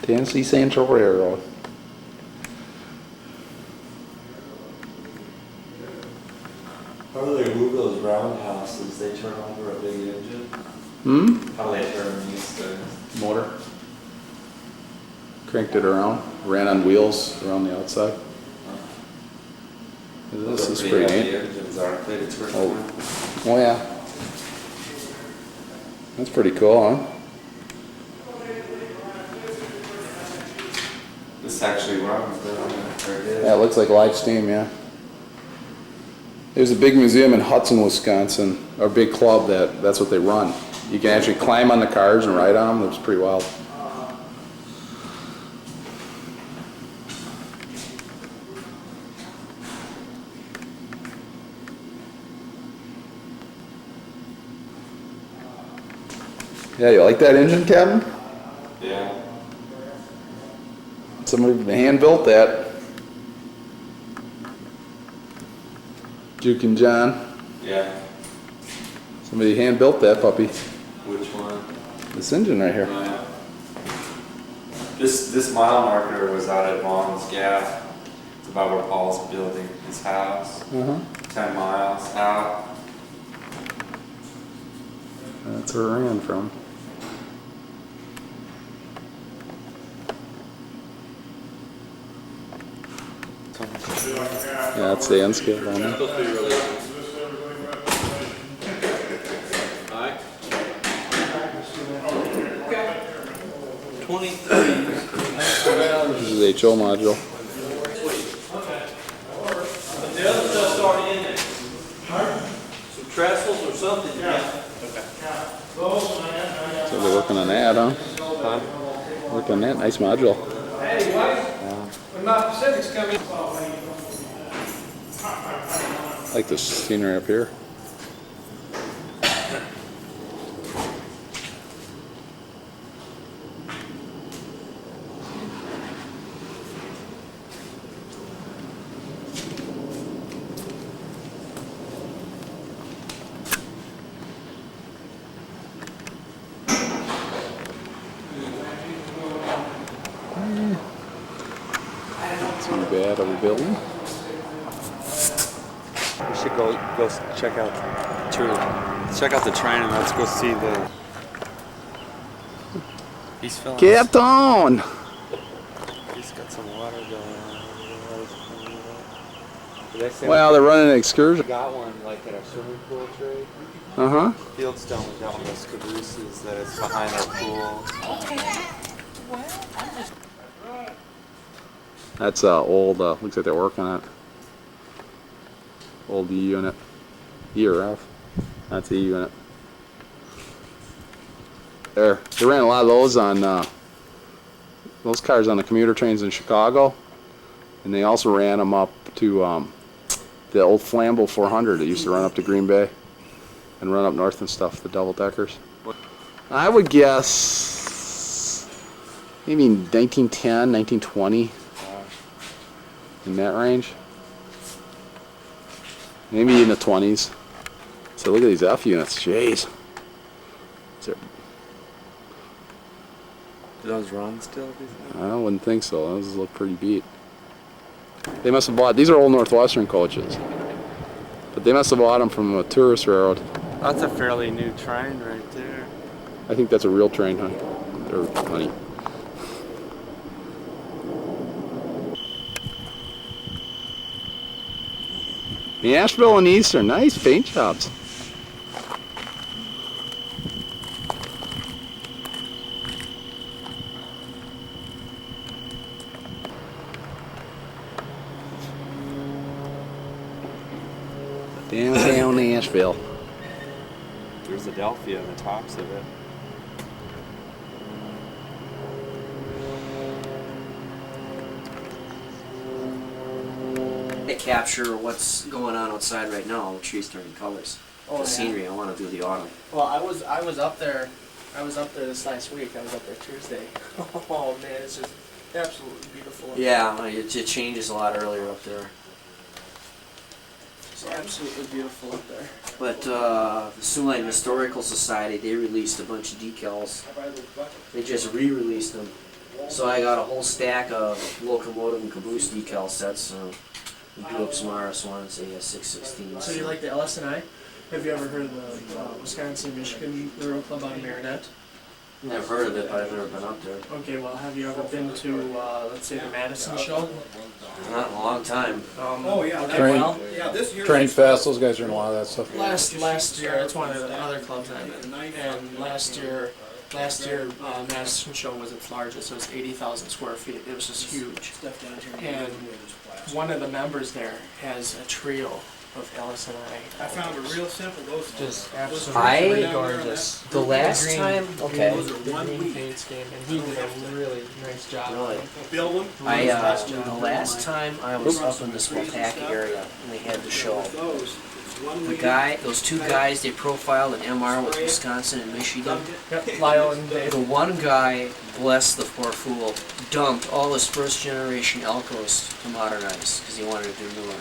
C: Tennessee Central Railroad.
K: How do they move those roundhouses? They turn over a big engine? How do they turn these things?
C: Motor. Cranked it around. Ran on wheels around the outside. This is pretty neat.
K: Engines, aren't they, to turn
C: Oh.
K: over?
C: Oh yeah. That's pretty cool, huh?
K: This actually runs, doesn't it? Or it is.
C: Yeah, it looks like live steam, yeah. There's a big museum in Hudson, Wisconsin, or a big club that's what they run. You can actually climb on the cars and ride on them. It's pretty wild. Yeah, you like that engine, Captain?
K: Yeah.
C: Somebody hand built that. Juke and John.
K: Yeah.
C: Somebody hand built that puppy.
K: Which one?
C: This engine right here.
K: Oh, yeah. This mile marker was out at Vaughn's Gap. It's about where Paul's building his house. 10 miles out.
C: That's where it ran from. Yeah, that's the end scale on it.
A: Alright. 23.
C: This is HO module.
A: The other stuff's already in there. Some trestles or something? Yeah.
C: So they're working on that, huh? Working on that, nice module.
A: Hey, White, when my Pacific's coming.
C: I like the scenery up here. Too bad of a building.
N: We should go check out the train and let's go see the. He's filling.
C: Captain!
N: He's got some water going on.
C: Well, they're running an excursion.
N: We got one like at our swimming pool trade.
C: Uh-huh.
N: Fieldstone, we got one of those cabooses that is behind our pool.
C: That's old, looks like they're working on it. Old E unit. E or F. That's E unit. They ran a lot of those on, those cars on the commuter trains in Chicago. And they also ran them up to the old Flambeau 400 that used to run up to Green Bay. And run up north and stuff, the double deckers. I would guess maybe 1910, 1920. In that range. Maybe in the 20s. So look at these F units, jeez.
N: Do those run still?
C: I wouldn't think so, those look pretty beat. They must have bought, these are old Northwestern coaches. But they must have bought them from a tourist railroad.
N: That's a fairly new train right there.
C: I think that's a real train, huh? Or honey. The Asheville and Eastern, nice paint jobs. Downtown Nashville.
N: There's Adelphia on the tops of it.
O: They capture what's going on outside right now. The trees turning colors.
P: Oh,
O: The
P: yeah.
O: scenery. I want to do the autumn.
P: Well, I was up there. I was up there this last week. I was up there Tuesday. Oh man, it's just absolutely beautiful.
O: Yeah, it changes a lot earlier up there.
P: It's absolutely beautiful up there.
O: But the Siouxland Historical Society, they released a bunch of decals. They just re-released them. So I got a whole stack of locomotive and caboose decal sets. We do up some RS1s, AS616s.
P: So you like the LS&I? Have you ever heard of the Wisconsin-Michigan Railroad Club out of Marinette?
O: I've heard of it, but I've never been up there.
P: Okay, well, have you ever been to, let's say, the Madison show?
O: Not in a long time.
P: Oh yeah,
C: Train,
P: this year.
C: Train Fest, those guys are in a lot of that stuff.
P: Last year, that's one of the other clubs I'm in. And last year, Madison show was its largest. It was 80,000 square feet. It was just huge. And one of the members there has a trio of LS&I.
A: I found a real simple, those
P: Just
O: I-
P: absolutely gorgeous.
O: the last time- okay.
P: Those are one green paint scheme, and he did a really nice job.
O: Really?
A: build them.
O: The last time I was up in this Wapaka area and they had the show, those two guys, they profiled an MR with Wisconsin and Michigan.
P: Yep, Lyle and Dave.
O: The one guy, bless the poor fool, dumped all his first generation Elcos to modernize because he wanted to do newer.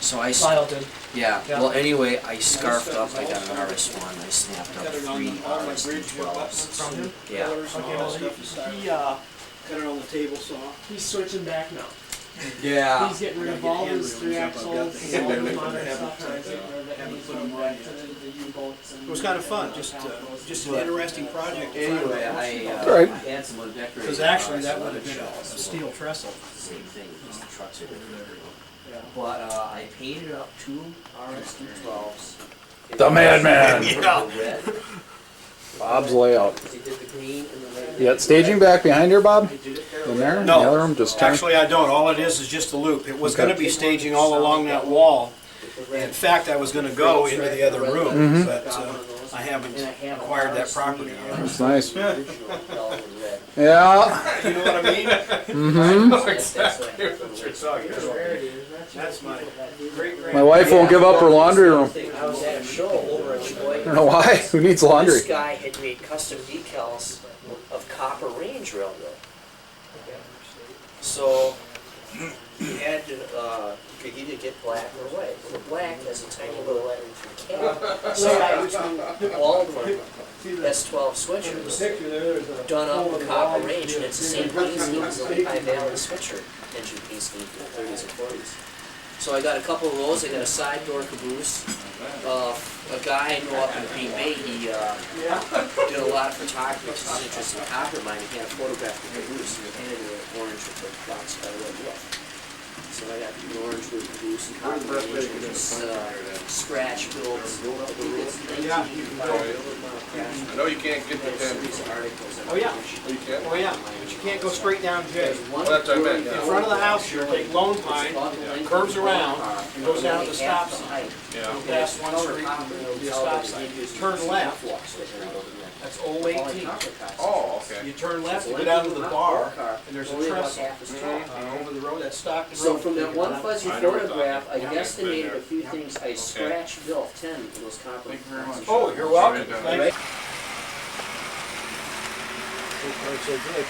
O: So I,
P: Lyle did.
O: yeah,
P: Yeah.
O: well anyway, I scarfed up, I got an RS1, I snapped up 3 RS12s.
P: From him?
O: Yeah.
P: Okay, well, he
A: Cut it on the table saw.
P: he's switching back now.
O: Yeah.
P: He's getting rid of all his 3 axles and all the modern stuff, and he's getting rid of it. He's going back to the U-boats.
A: It was kind of fun, just an interesting project.
O: Anyway, I
C: Right.
O: had some undecorated.
A: Because actually, that would have been
O: shells,
A: a
O: so
A: steel trestle.
O: Same thing, just the trucks are different. But I painted up 2 RS212s.
C: The Madman.
O: Yeah. Red.
C: Bob's layout.
O: They did the green and the red.
C: You got staging back behind here, Bob? In there?
A: No.
C: The other room? Just turn?
A: Actually, I don't. All it is just a loop. It was
C: Okay.
A: going to be staging all along that wall. In fact, I was going to go into the other room, but I haven't acquired that property yet.
C: That's nice.
O: Original yellow and red.
C: Yeah.
A: You know what I mean?
C: Mm-hmm.
A: That's my great.
C: My wife won't give up her laundry room.
O: I was at a show over in
C: I
O: Sheboygan.
C: don't know why. Who needs laundry?
O: This guy had made custom decals of Copper Range Railroad. So he had to, you could either get black or white. Well, the black has a tiny little lettering for cab. So I used Baldwin S12 switchers done up with Copper Range, and it's the same paint scheme as the Lehigh Valley switcher engine paint scheme from the 30s and 40s. So I got a couple of those. I got a side door caboose. A guy I know up in Green Bay, he did a lot of photography because he's interested in copper mining. He had a photograph of the caboose and he painted it orange with the box by red wolf. So I got the orange with the caboose and copper range and just scratch built.
F: I know you can't get the pen.
A: Oh yeah.
F: You can?
A: Oh yeah. But you can't go straight down J.
F: Well, that's what I meant,
A: In
F: yeah.
A: front of the house here, take Lone Pine, curves around, and goes down to the stop sign.
F: Yeah.
A: Past one street, the stop sign. Turn left. That's Old 18.
F: Oh, okay.
A: You turn left, you go down to the bar, and there's a trestle over the road, that's Stockton Road.
O: So from that one fuzzy photograph, I guesstimated a few things. I scratch built 10 of those copper.
A: Oh, you're welcome. Thank you.
H: So far, so good.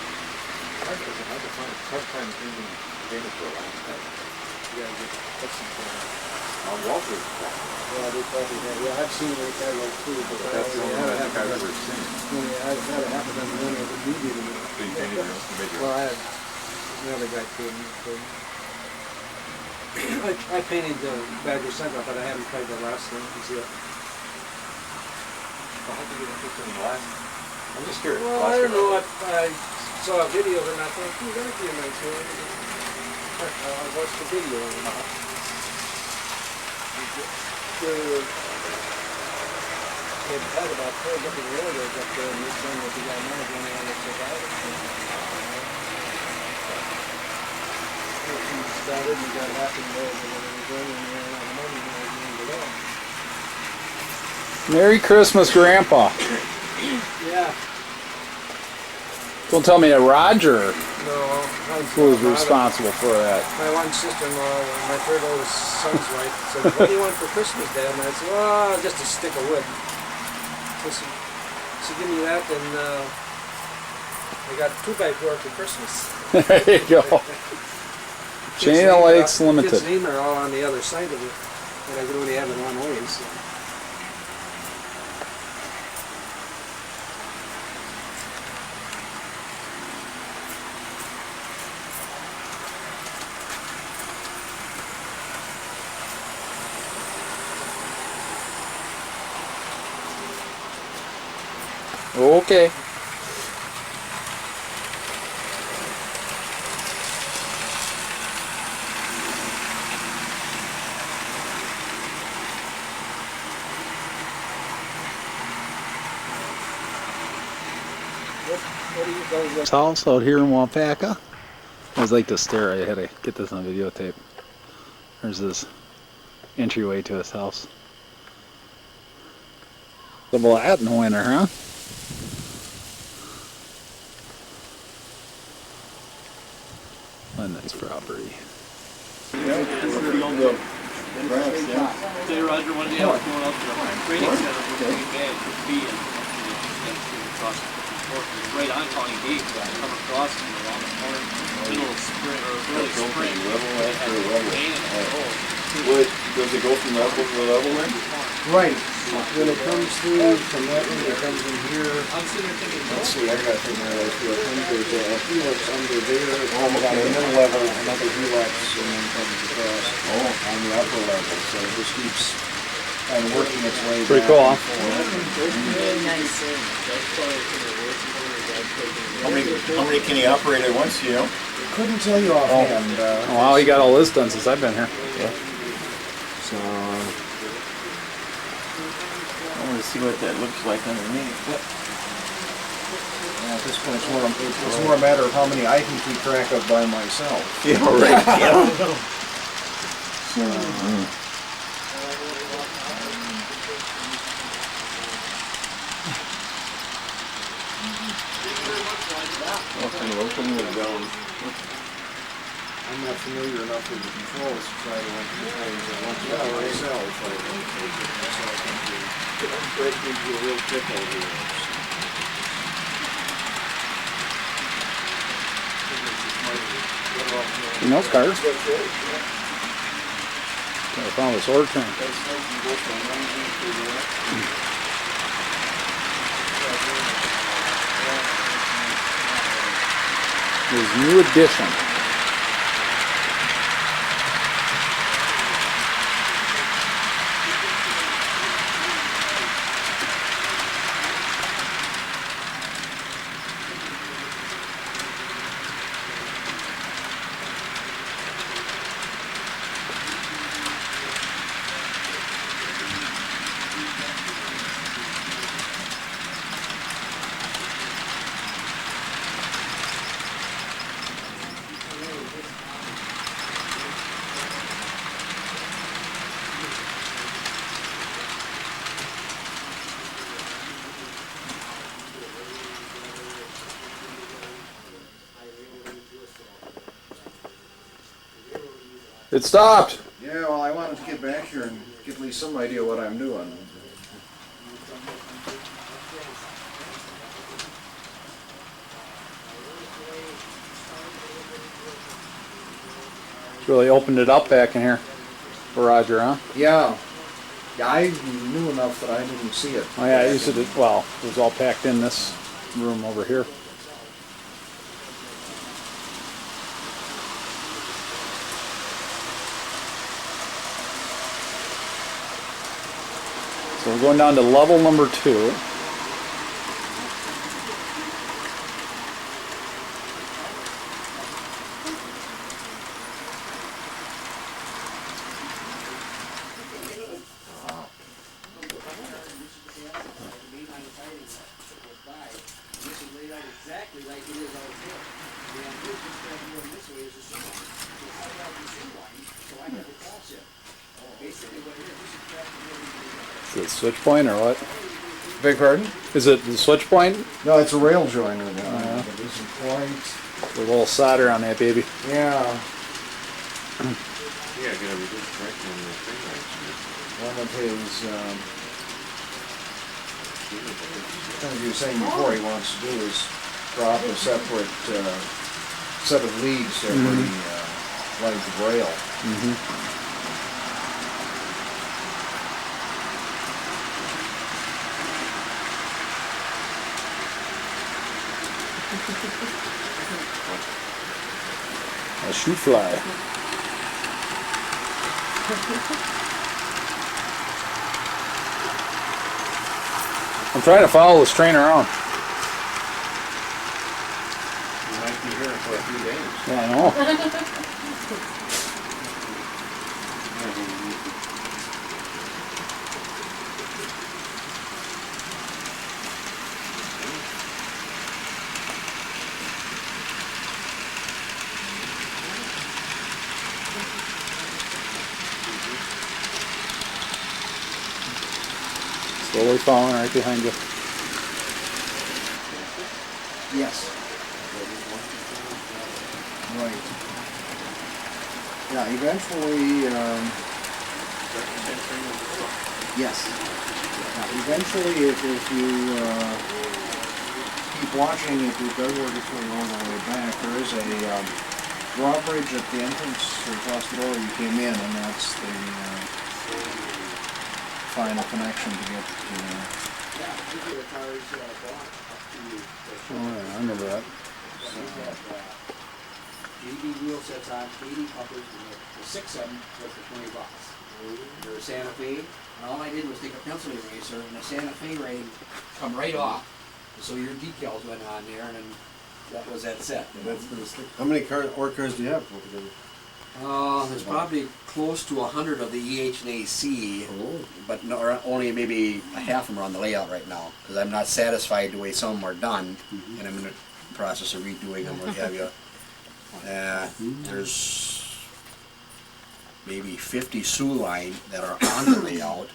N: Hard to find a tough time thinking Daniel last time.
H: You gotta get custom
N: Walter.
H: Yeah, they probably have. Yeah, I've seen it that way too, but
N: That's the only one I think I've ever seen.
H: Yeah, I've had it happen on one of the media.
N: So you painted your own major.
H: Well, I had another guy couldn't. I painted the Badger Center, but I haven't played the last one. You see it?
N: Well, how did you get interested in the last? I'm just curious.
H: Well, I don't know. I saw a video and I thought, that'd be a nice one. I watched the video. They had about 4 different railroads up there, and this one was the guy managing one of the survivors. He started, and got laughing roads, and then he was running around on the money, and he was going to go.
C: Merry Christmas, Grandpa.
H: Yeah.
C: Don't tell me that Roger
H: No,
C: who was responsible for that.
H: my one sister-in-law, my third oldest son's wife, said, "What do you want for Christmas, Dad?" And I said, "Oh, just a stick of wood." So she gave me that, and I got 2x4 for Christmas.
C: There you go. Chain of Lakes Limited.
H: Kids' name are all on the other side of it, but I can only have it one way. So.
C: Okay.
H: What do you guys
C: House out here in Wapaka. I always like to stare. I had to get this on videotape. There's this entryway to his house. Double that in the winter, huh? Linden's property.
A: Say, Roger, one day I was going up to the training center for Green Bay for fee and across right on County Gate. I come across and around the corner, middle of spring or early spring. It had rain in the road.
H: Does it go from level to level then? Right. When it comes through from that one, it comes in here.
A: I'm sitting there thinking,
H: Let's see, I gotta take my life here. There's a helix under there, on the middle level, another helix, and then comes across on the upper level. So it just keeps kind of working its way
C: Pretty
H: back
C: cool,
H: and
C: huh?
H: forth.
Q: How many can he operate at once, you know?
H: Couldn't tell you offhand.
C: Oh, wow, he got all this done since I've been here.
H: So,
Q: I want to see what that looks like underneath.
H: at this point, it's more a matter of how many I can keep track of by myself.
Q: Yeah, right. Yeah.
H: I'm not familiar enough with the controls to try to like myself. I'm breaking into a real tickle here.
C: You know cars? I found this order train. His new edition. It stopped.
H: Yeah, well, I wanted to get back here and get at least some idea what I'm doing.
C: Really opened it up back in here for Roger, huh?
H: Yeah. Yeah, I knew enough that I didn't see it.
C: Oh yeah, I used to, well, it was all packed in this room over here. So we're going down to level number 2. Is it switch point or what?
H: Beg pardon?
C: Is it the switch point?
H: No, it's a rail joiner now. It isn't quite.
C: A little solder on that baby.
H: Yeah.
J: Yeah, get a reduced correction on the thing
H: One of his, things he was saying before he wants to do is drop a separate set of leads there for the length of rail.
C: A shoe fly. I'm trying to follow this train around.
J: You might be here for a few days.
C: Yeah, I know. Slowly following right behind you.
H: Yes. Right. Yeah, eventually, yes. Now, eventually, if you keep watching, if it does work its way all the way back, there is a drawbridge at the entrance across the door you came in, and that's the final connection to get to.
C: Oh, yeah, I remember that.
R: JB wheel sets on 80 puppers, and the 6 of them was for $20. They're a Santa Fe, and all I did was take a pencil eraser, and the Santa Fe ray come right off. So your decals went on there, and then that was that set.
F: That's for the stick. How many ore cars do you have altogether?
R: There's probably close to 100 of the EH and AC, but no, or only maybe a half of them are on the layout right now, because I'm not satisfied the way some of them are done, and I'm in the process of redoing them, what have you. There's maybe 50 Sioux line that are on the layout,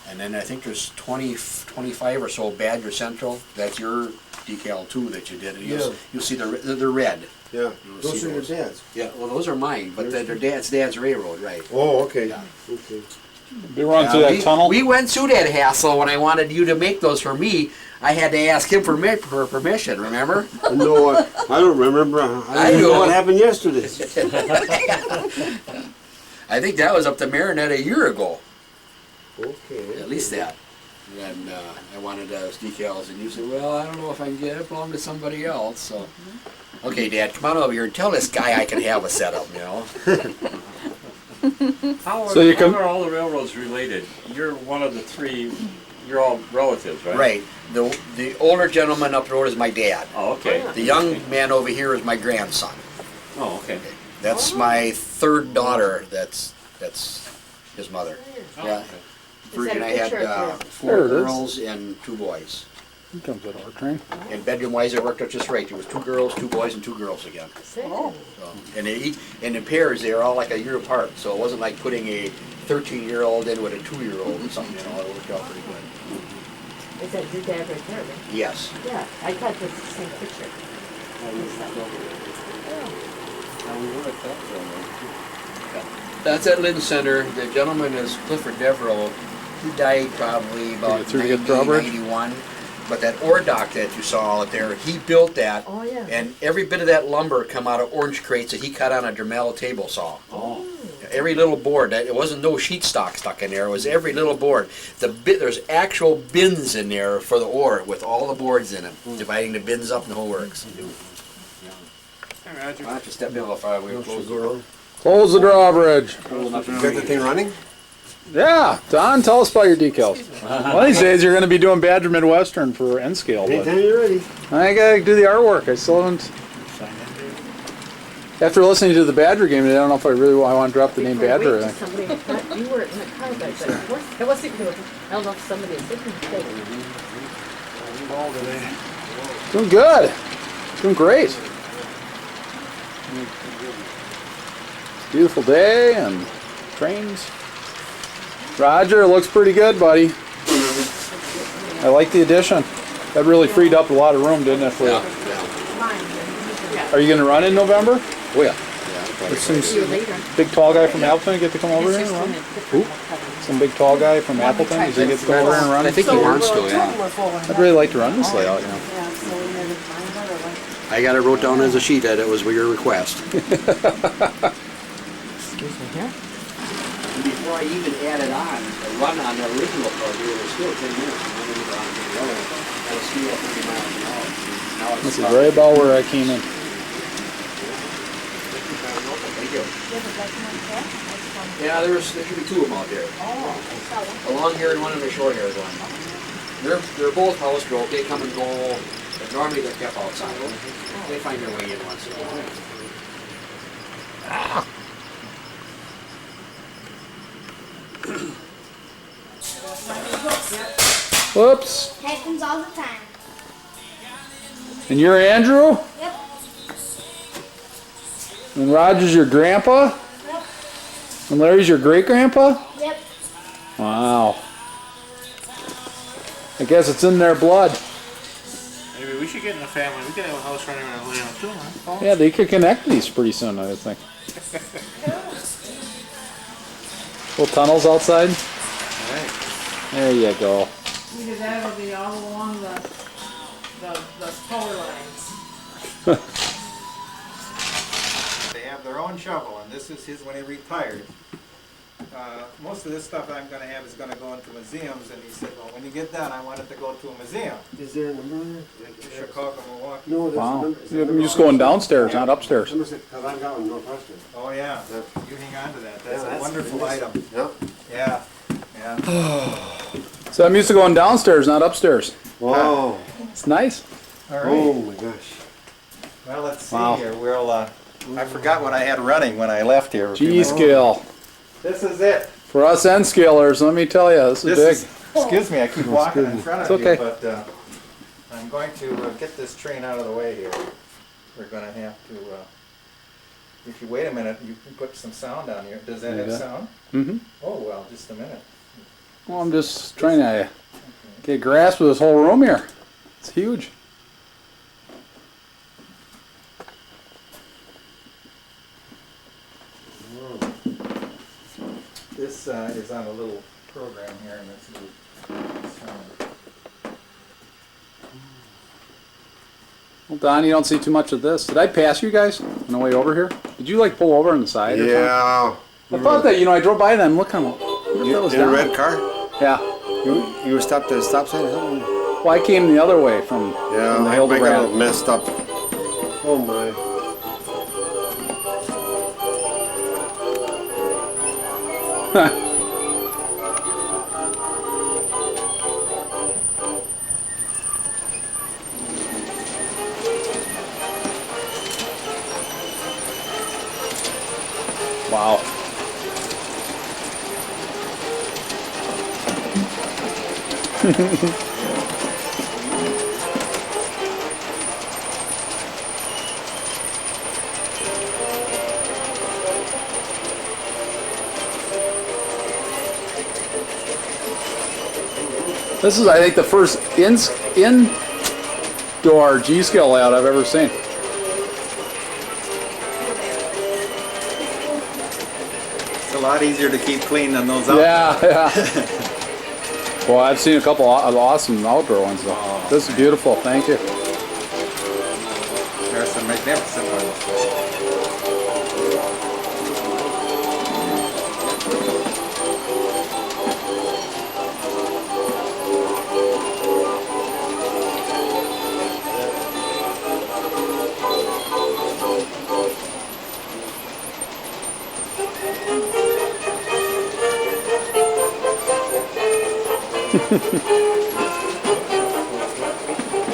R: and then I think there's 25 or so Badger Central. That's your decal too that you did. And you'll see they're red.
F: Yeah,
R: You'll
F: those
R: see
F: are your dad's.
R: Yeah, well those are mine, but they're dad's railroad, right?
F: Oh, okay.
R: Yeah.
F: Okay.
C: We run through that tunnel.
R: We went through that hassle when I wanted you to make those for me. I had to ask him for permission, remember?
F: No, I don't remember. I don't know what happened yesterday.
R: I think that was up to Marinette a year ago.
F: Okay.
R: At least that. And I wanted those decals, and you said, well, I don't know if I can get it, belong to somebody else. So, okay, Dad, come on over here and tell this guy I can have a setup, you know.
J: How
C: So you come-
J: are all the railroads related? You're one of the three, you're all relatives, right?
R: Right. The older gentleman up the road is my dad.
J: Oh, okay.
R: The young man over here is my grandson.
J: Oh, okay.
R: That's my third daughter. That's his mother. Yeah. Virgin, I had 4
C: There it is.
R: girls and 2 boys.
C: Here comes that ore train.
R: And bedroom-wise, it worked out just right. There was 2 girls, 2 boys, and 2 girls again.
L: Oh.
R: So, and in pairs, they were all like a year apart. So it wasn't like putting a 13-year-old in with a 2-year-old or something. You know, it worked out pretty good.
L: Is that your dad right there, right?
R: Yes.
L: Yeah, I thought that's the same picture.
R: That's at Lynn Center. The gentleman is Clifford Devereaux. He died probably about
C: through to get drawbridge?
R: 91. But that ore dock that you saw out there, he built that.
L: Oh, yeah.
R: And every bit of that lumber come out of orange crates that he cut on a Dremel table saw.
J: Oh.
R: Every little board. It wasn't no sheet stock stuck in there. It was every little board. There's actual bins in there for the ore with all the boards in them, dividing the bins up and the whole works. I'll have to step in if I will close the door.
C: Close the drawbridge.
F: You got the thing running?
C: Yeah, Don, tell us about your decals. One of these days you're going to be doing Badger Midwestern for N-Scale.
F: Anytime you're ready.
C: I got to do the artwork. I still haven't. After listening to the Badger game, I don't know if I want to drop the name Badger.
L: Wait till somebody, I thought you were in the car, but I wasn't doing it. I don't know if somebody is sitting there.
C: Doing good. Doing great. Beautiful day and trains. Roger, it looks pretty good, buddy. I like the addition. That really freed up a lot of room, didn't it? For you? Are you going to run in November?
J: Oh yeah.
C: There's some big tall guy from Appleton get to come over here and run? Who? Some big tall guy from Appleton, does he get to come over here and run?
J: I think he wants to, yeah.
C: I'd really like to run this layout, you know.
J: I got it wrote down as a sheet that it was your request.
R: Before I even added on, the run on the original part here was still 10 minutes. And then we were on to the other. I was still at 30 miles an hour. Now it's
C: This is right about where I came in.
R: Yeah, there should be two of them out there. A long haired one and a short haired one. They're both housebroke. They come and go. But normally they're kept outside. They find their way in once in a while.
C: Whoops.
M: Happens all the time.
C: And you're Andrew?
M: Yep.
C: And Roger's your grandpa?
M: Yep.
C: And Larry's your great-grandpa?
M: Yep.
C: Wow. I guess it's in their blood.
A: Maybe we should get in the family. We could have a house running around layout too, huh?
C: Yeah, they could connect these pretty soon, I think. Little tunnels outside?
A: Alright.
C: There you go.
L: Because that'll be all along the power lines.
S: They have their own shovel, and this is his when he retired. Most of this stuff I'm going to have is going to go into museums, and he said, well, when you get done, I want it to go to a museum.
H: Is there a number?
S: Chicago, Milwaukee.
H: No, there's a
C: Wow.
H: number.
C: You're just going downstairs, not upstairs.
H: Because I've got one, no question.
S: Oh, yeah. You hang on to that. That's
H: Yeah,
S: a wonderful
H: nice.
S: item.
H: Yep.
S: Yeah. Yeah.
C: So I'm used to going downstairs, not upstairs.
H: Whoa.
C: It's nice.
S: All right.
H: Oh my gosh.
S: Well, let's see
C: Wow.
S: here. We'll, I forgot what I had running when I left here.
C: G-scale.
S: This is it.
C: For us N-scalers, let me tell you, this is big.
S: Excuse me, I keep walking in front of
C: It's okay.
S: you, but I'm going to get this train out of the way here. We're going to have to, if you wait a minute, you can put some sound on here. Does that have sound?
C: Mm-hmm.
S: Oh, well, just a minute.
C: Well, I'm just trying to get a grasp of this whole room here. It's huge.
S: This is on a little program here, and it's a little sound.
C: Well, Don, you don't see too much of this. Did I pass you guys on the way over here? Did you like pull over on the side or something?
F: Yeah.
C: I thought that, I drove by them looking, what if that was
F: In a
C: Don?
F: red car?
C: Yeah.
F: You stopped at a stop sign or something?
C: Well, I came the other way from the
F: Yeah, I got
C: Hildebrand.
F: messed up.
H: Oh my.
C: Wow. This is, I think, the first indoor G-scale layout I've ever seen.
S: It's a lot easier to keep clean than those out.
C: Yeah, yeah. Well, I've seen a couple of awesome outdoor ones though.
S: Oh,
C: This is beautiful. Thank you.
S: There's some magnificent ones.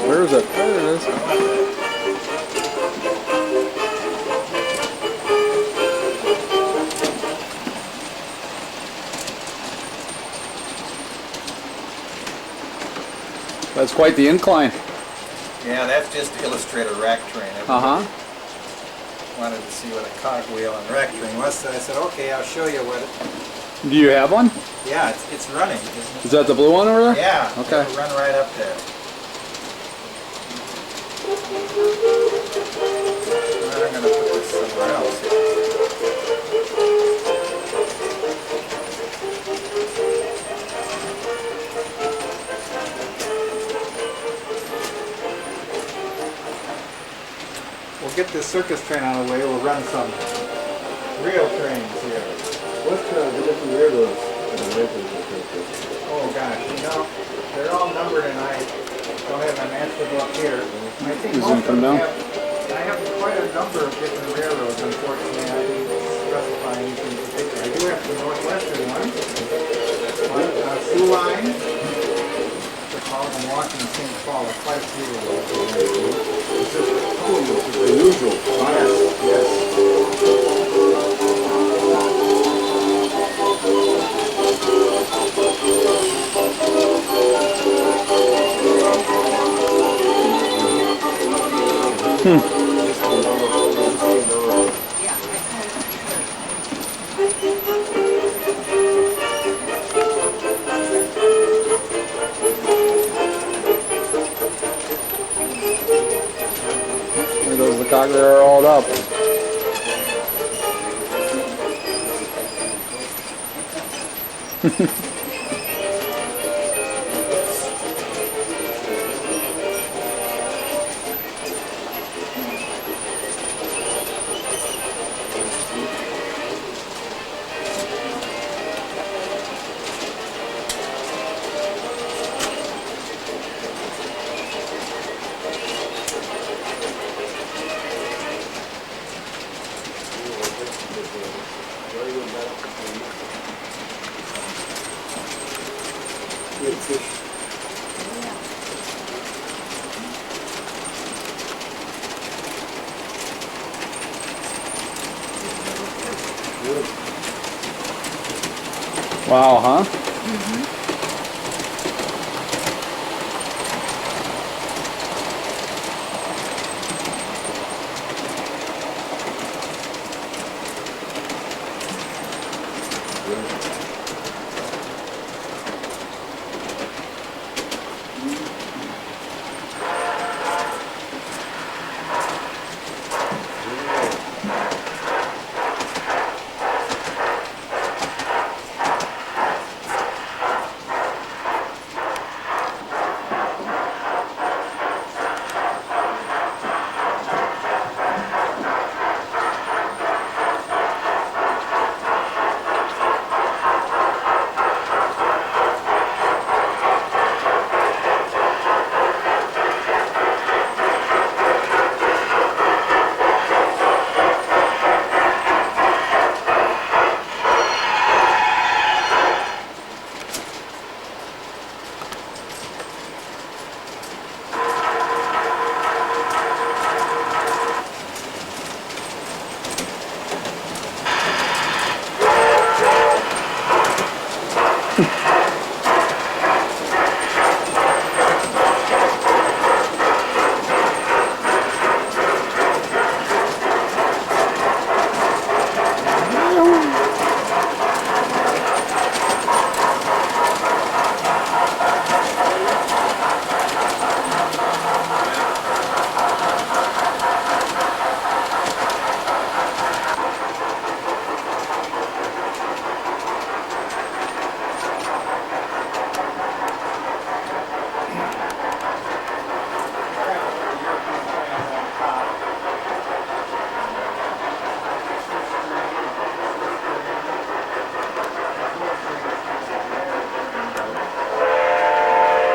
C: Where is it? There it is. That's quite the incline.
S: Yeah, that's just to illustrate a rack train.
C: Uh-huh.
S: Wanted to see what a cogwheel and rack train was, so I said, okay, I'll show you what
C: Do you have one?
S: Yeah, it's running.
C: Is that the blue one over there?
S: Yeah.
C: Okay.
S: It'll run right up there. I'm gonna put this somewhere else. We'll get this circus train out of the way. We'll run some real trains here.
H: What's the different railroads?
S: Oh gosh, they're all numbered and I don't have my master book here. I think
C: Is it
S: most
C: gonna
S: of
C: come
S: them
C: down?
S: I have quite a number of different railroads, unfortunately. I didn't specify anything in particular. I do have some northwestern ones. Sioux Line, Milwaukee, and St. Paul, quite a few of those.
H: The usual.
C: There goes the cock there all up. Wow, huh?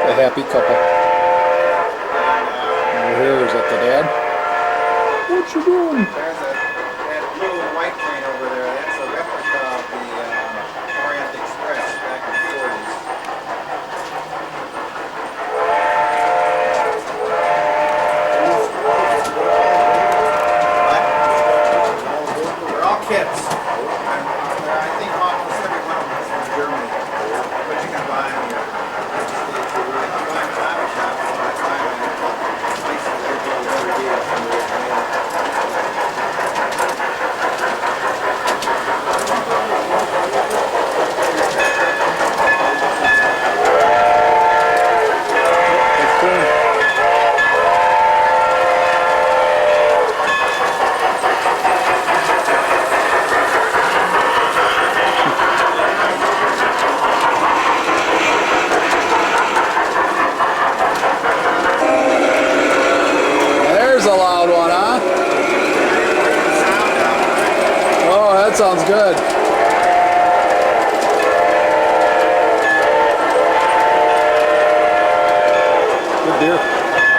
C: A happy couple. Over here, is that the dad? What you doing?
S: There's that blue and white train over there. That's a replica of the Orient Express back in the 40s. They're all kits. I think almost every one of them is from Germany. But you can buy them here. You can buy them at hobby shops. So I buy them at places that do every day.
C: sounds good. Good beer.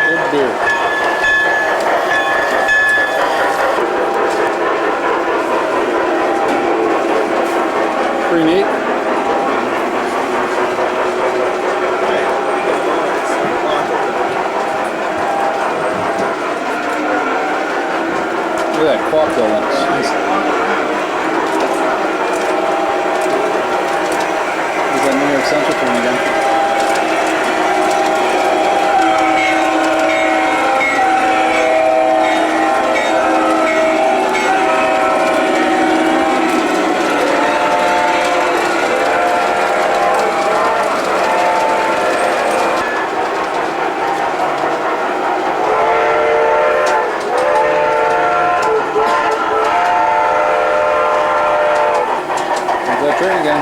C: Good beer. Pretty neat. Look at that quad building. Is that New York Central thing again? Train again.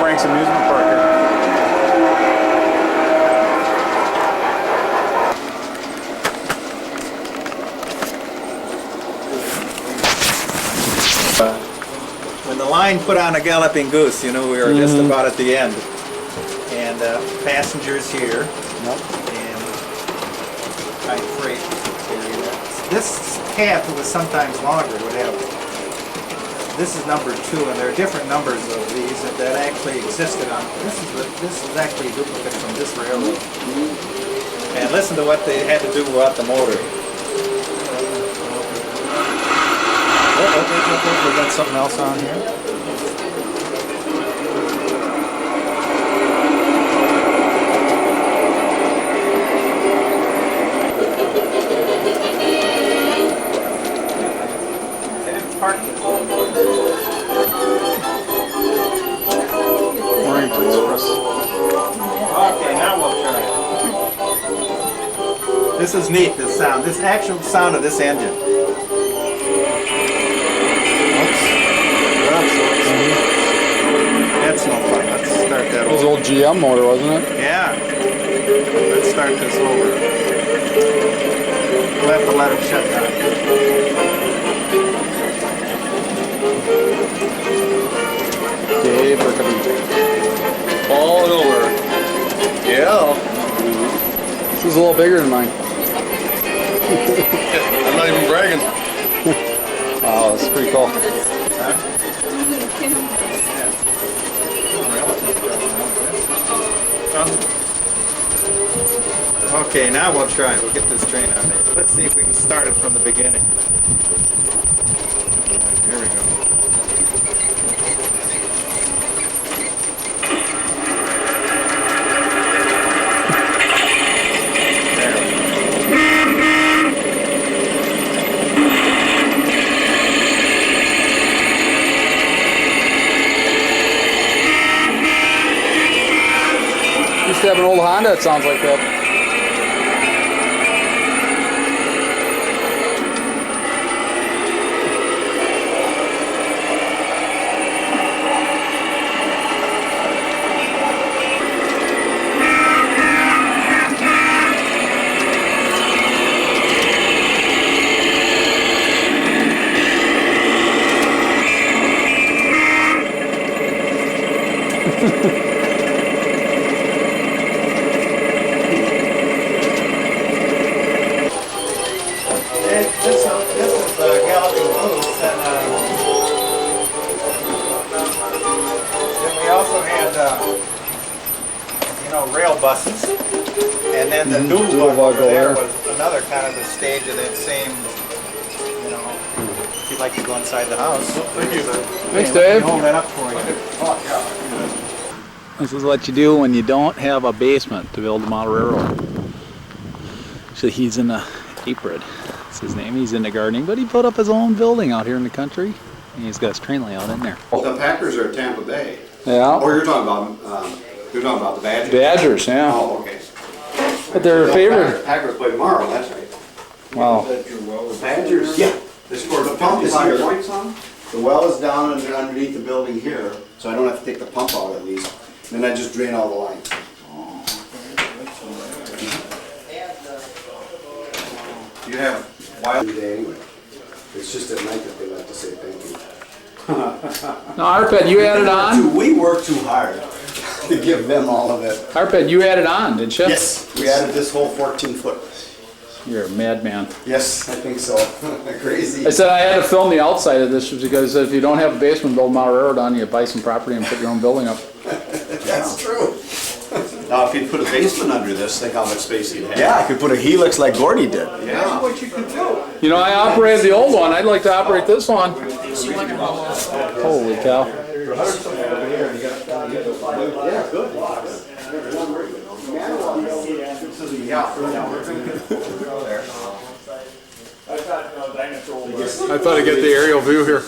C: Frank's Amusement Park here.
S: When the line put on a Galloping Goose, you know, we were just about at the end. And passengers here. And high freight area. This cab was sometimes longer, would have. This is number 2, and there are different numbers of these that actually existed on. This is actually a duplicate from this railroad. And listen to what they had to do without the motor. We got something else on here. Okay, now we'll try it. This is neat, this sound. This actual sound of this engine. That's no fun. Let's start that over.
C: It was an old GM motor, wasn't it?
S: Yeah. Let's start this over. We'll have to let it shut down.
C: Dave Burkabee.
G: All over. Yeah.
C: This is a little bigger than mine.
G: I'm not even bragging.
C: Wow, that's pretty cool.
S: Okay, now we'll try it. We'll get this train on there. Let's see if we can start it from the beginning. Here we go.
C: Used to have an old Honda that sounds like that.
S: buses. And then the new one over there was another kind of the stage of that same, you know, if you'd like to go inside the house. Thank you.
C: Thanks, Dave.
S: Hold that up for you.
C: This is what you do when you don't have a basement to build a model railroad. So he's in a apron. That's his name. He's into gardening, but he put up his own building out here in the country. And he's got his train layout in there.
J: The Packers are at Tampa Bay.
C: Yeah.
J: Or you're talking about the Badgers.
C: Badgers, yeah.
J: Oh, okay.
C: But they're favored.
J: Packers play tomorrow, that's right.
C: Wow.
J: The Badgers? Yeah. They scored the pump is here. Points on? The well is down underneath the building here, so I don't have to take the pump out at least. Then I just drain all the lines. You have wild day anyway. It's just at night that they like to say thank you.
C: No, Arpad, you added on?
J: We work too hard to give them all of it.
C: Arpad, you added on, didn't you?
J: Yes, we added this whole 14-foot.
C: You're a madman.
J: Yes, I think so. Crazy.
C: I said I had to film the outside of this because if you don't have a basement, build a model railroad on, you buy some property and put your own building up.
J: That's true.
F: Now, if you put a basement under this, think how much space you'd have.
J: Yeah, I could put a helix like Gordy did.
S: That's what you could do.
C: You know, I operated the old one. I'd like to operate this one. Holy cow. I thought I'd get the aerial view here.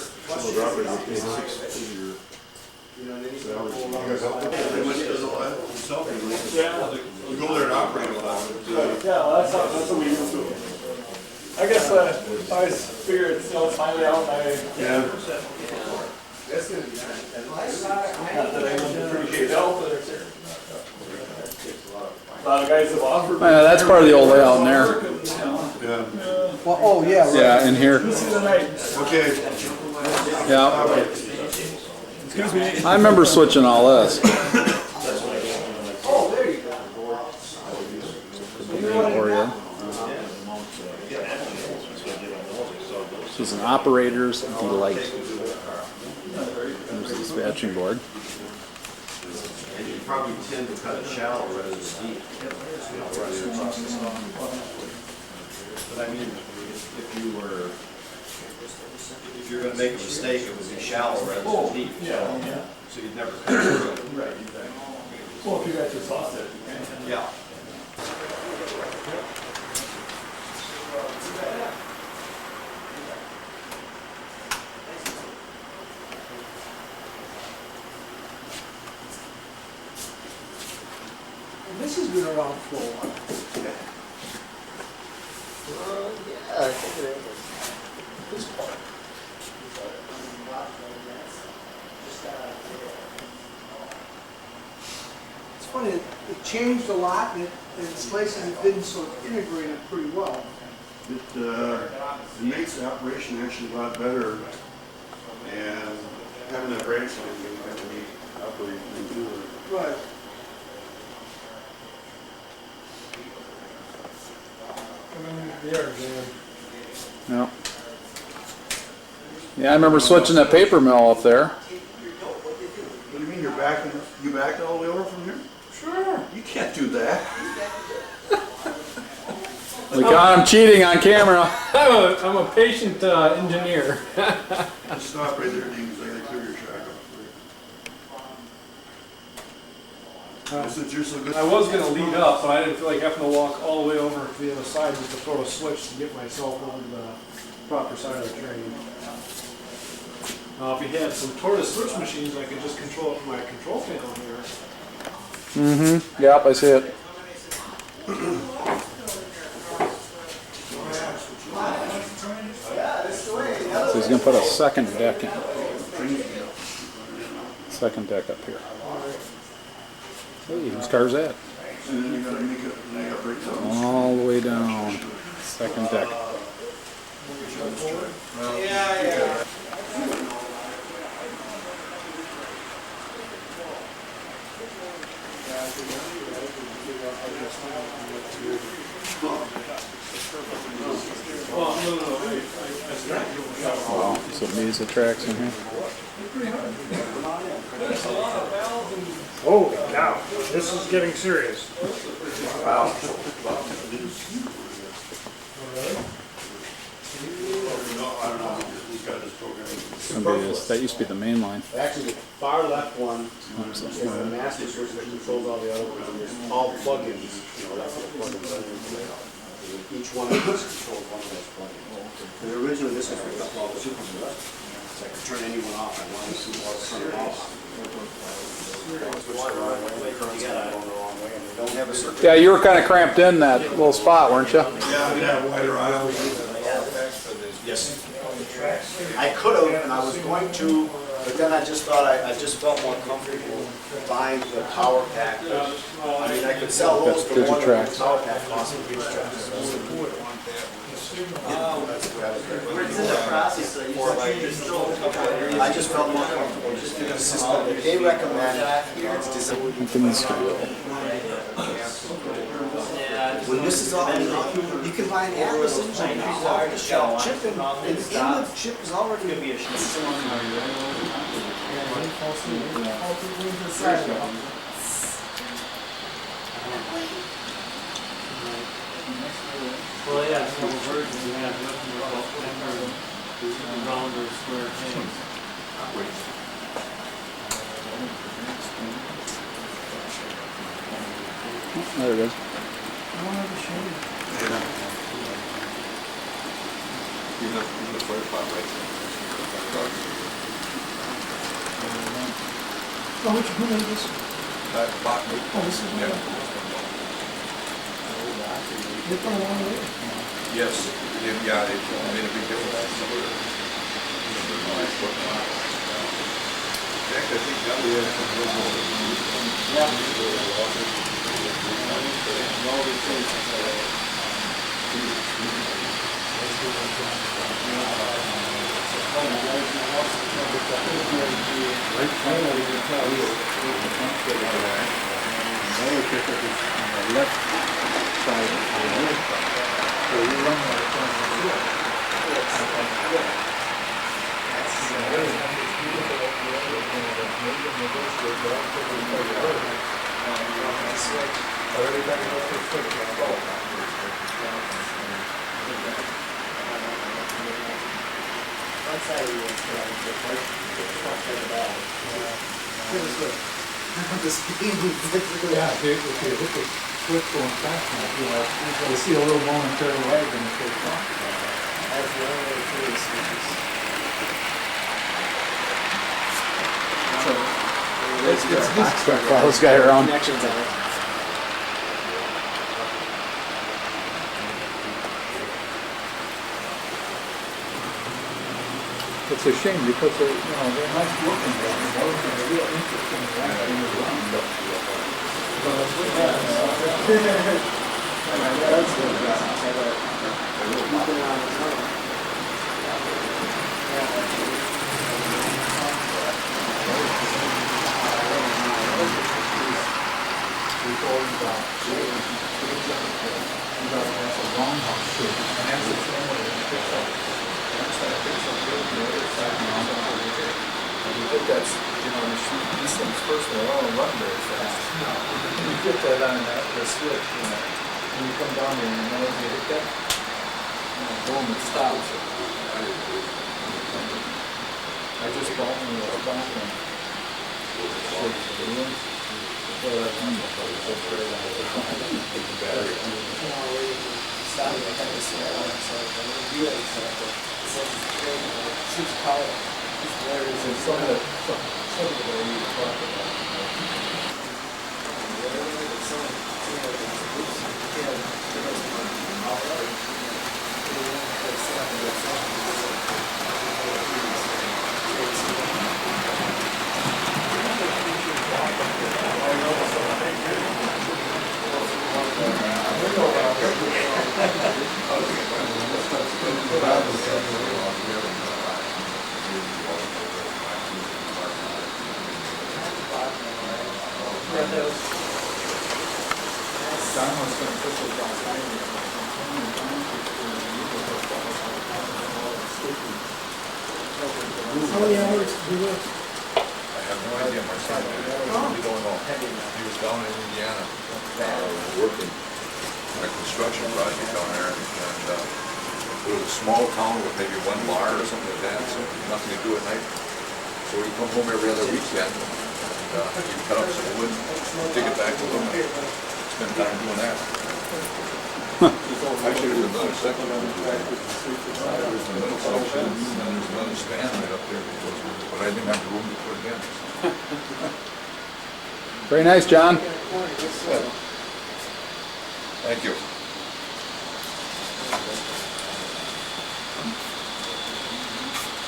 F: You go there and operate a lot.
E: Yeah, well, that's what we used to. I guess I always figured it's finally out and
F: Yeah.
E: not that I don't appreciate help, but a lot of guys have offered.
C: Yeah, that's part of the old layout in there.
F: Yeah.
S: Well, oh, yeah. Right.
C: Yeah, in here.
E: This is the night.
F: Okay.
C: Yeah.
E: Excuse me.
C: I remember switching all this. This is an operator's delight. There's the dispatching board.
F: And you probably tend to cut it shallow rather than deep. But I mean, if you're gonna make a mistake, it would be shallow rather than deep.
E: Yeah.
F: So you'd never cut through it.
E: Right, exactly. Well, if you got your sausage, you can.
F: Yeah.
S: This has been around for a while.
O: Yeah, I think it is. This part.
S: It's funny, it changed a lot, and in places it didn't sort of integrate it pretty well.
F: It makes the operation actually a lot better, and having that branch line, you have to be operating and do it.
S: Right.
C: Yeah. Yeah, I remember switching that paper mill up there.
F: What do you mean, you backed all the way over from here?
S: Sure.
F: You can't do that.
C: We caught him cheating on camera.
P: I'm a patient engineer.
F: Just stop right there, Dean, so I gotta clear your track up. Since you're so good.
P: I was going to lead up, but I didn't feel like having to walk all the way over to the other side just to throw a switch to get myself over to the proper side of the train. If you had some tortoise switch machines, I could just control it from my control panel here.
C: Mm-hmm. Yep, I see it. So he's gonna put a second deck in. Second deck up here. Hey, whose car's that? All the way down. Second deck.
S: Yeah.
C: Wow, some music tracks in here.
P: There's a lot of valves and
H: Holy cow, this is getting serious. Wow.
C: That used to be the main line.
J: Actually, the far left one is the master switch that controls all the other ones. And there's all plugins, you know, that's what the plugins are. Each one of these controls one of those plugins. And originally this was for all the super so I could turn anyone off I wanted to, or turn it off. Don't have a circuit.
C: Yeah, you were kind of cramped in that little spot, weren't you?
F: Yeah, we have wider aisles.
J: Yes. I could have, and I was going to, but then I just thought I just felt more comfortable buying the power pack. I mean, I could sell those for more than the power pack cost of each track.
S: It's in the process, so you still.
J: I just felt more comfortable just in the system that they recommend. It's just when this is all, you can buy an Atlas engine off the shelf chip, and in the chip is already going to be a
I: Well, yeah, some versions you have round or square things.
C: There it is.
H: Oh, which one is this? Oh, this is one. They put a long way.
F: Yes, yeah, they made a big difference. I think that we have some real
H: Yeah, if you hit the switch going fast enough, you'll see a little momentary lag in the first one.
J: That's the only way through the switches.
C: Follow this guy around.
J: Connections on it.
H: It's a shame because they're, they're nice looking, but they're real interesting in the ground. That's, these things first of all don't run very fast. You get that on the switch, when you come down there and you hit that, boom, it stops. I just bought one of those back and How many hours do you work?
F: I have no
T: idea, my son, you don't know. He was down in Indiana, working on a construction project down there, and it was a small town with maybe one bar or something like that, so nothing to do at night. So he'd come home every other weekend, and he'd cut up some wood, dig it back to them, and spend time doing that. Actually, there's another section. There's a middle section, and there's another span right up there, but I didn't have the room to put it in.
C: Very nice, John.
T: Thank you.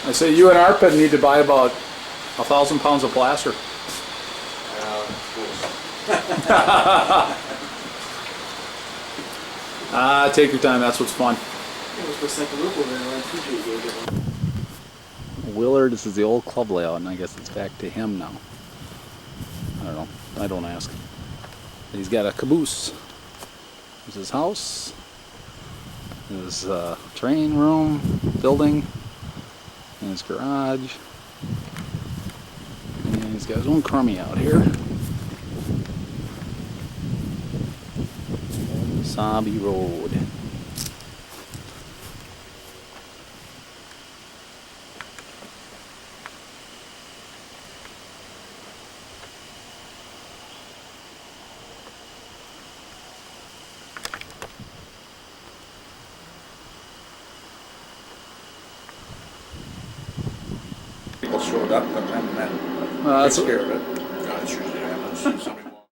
C: I say you and ARPA need to buy about 1,000 pounds of plaster. Take your time. That's what's fun. Willard, this is the old club layout, and I guess it's back to him now. I don't know. I don't ask. He's got a caboose. There's his house. His train room, building, and his garage. And he's got his own crummy out here. Sabi Road.
T: People showed up and then
C: That's
T: takes care of it. That's usually happens. Somebody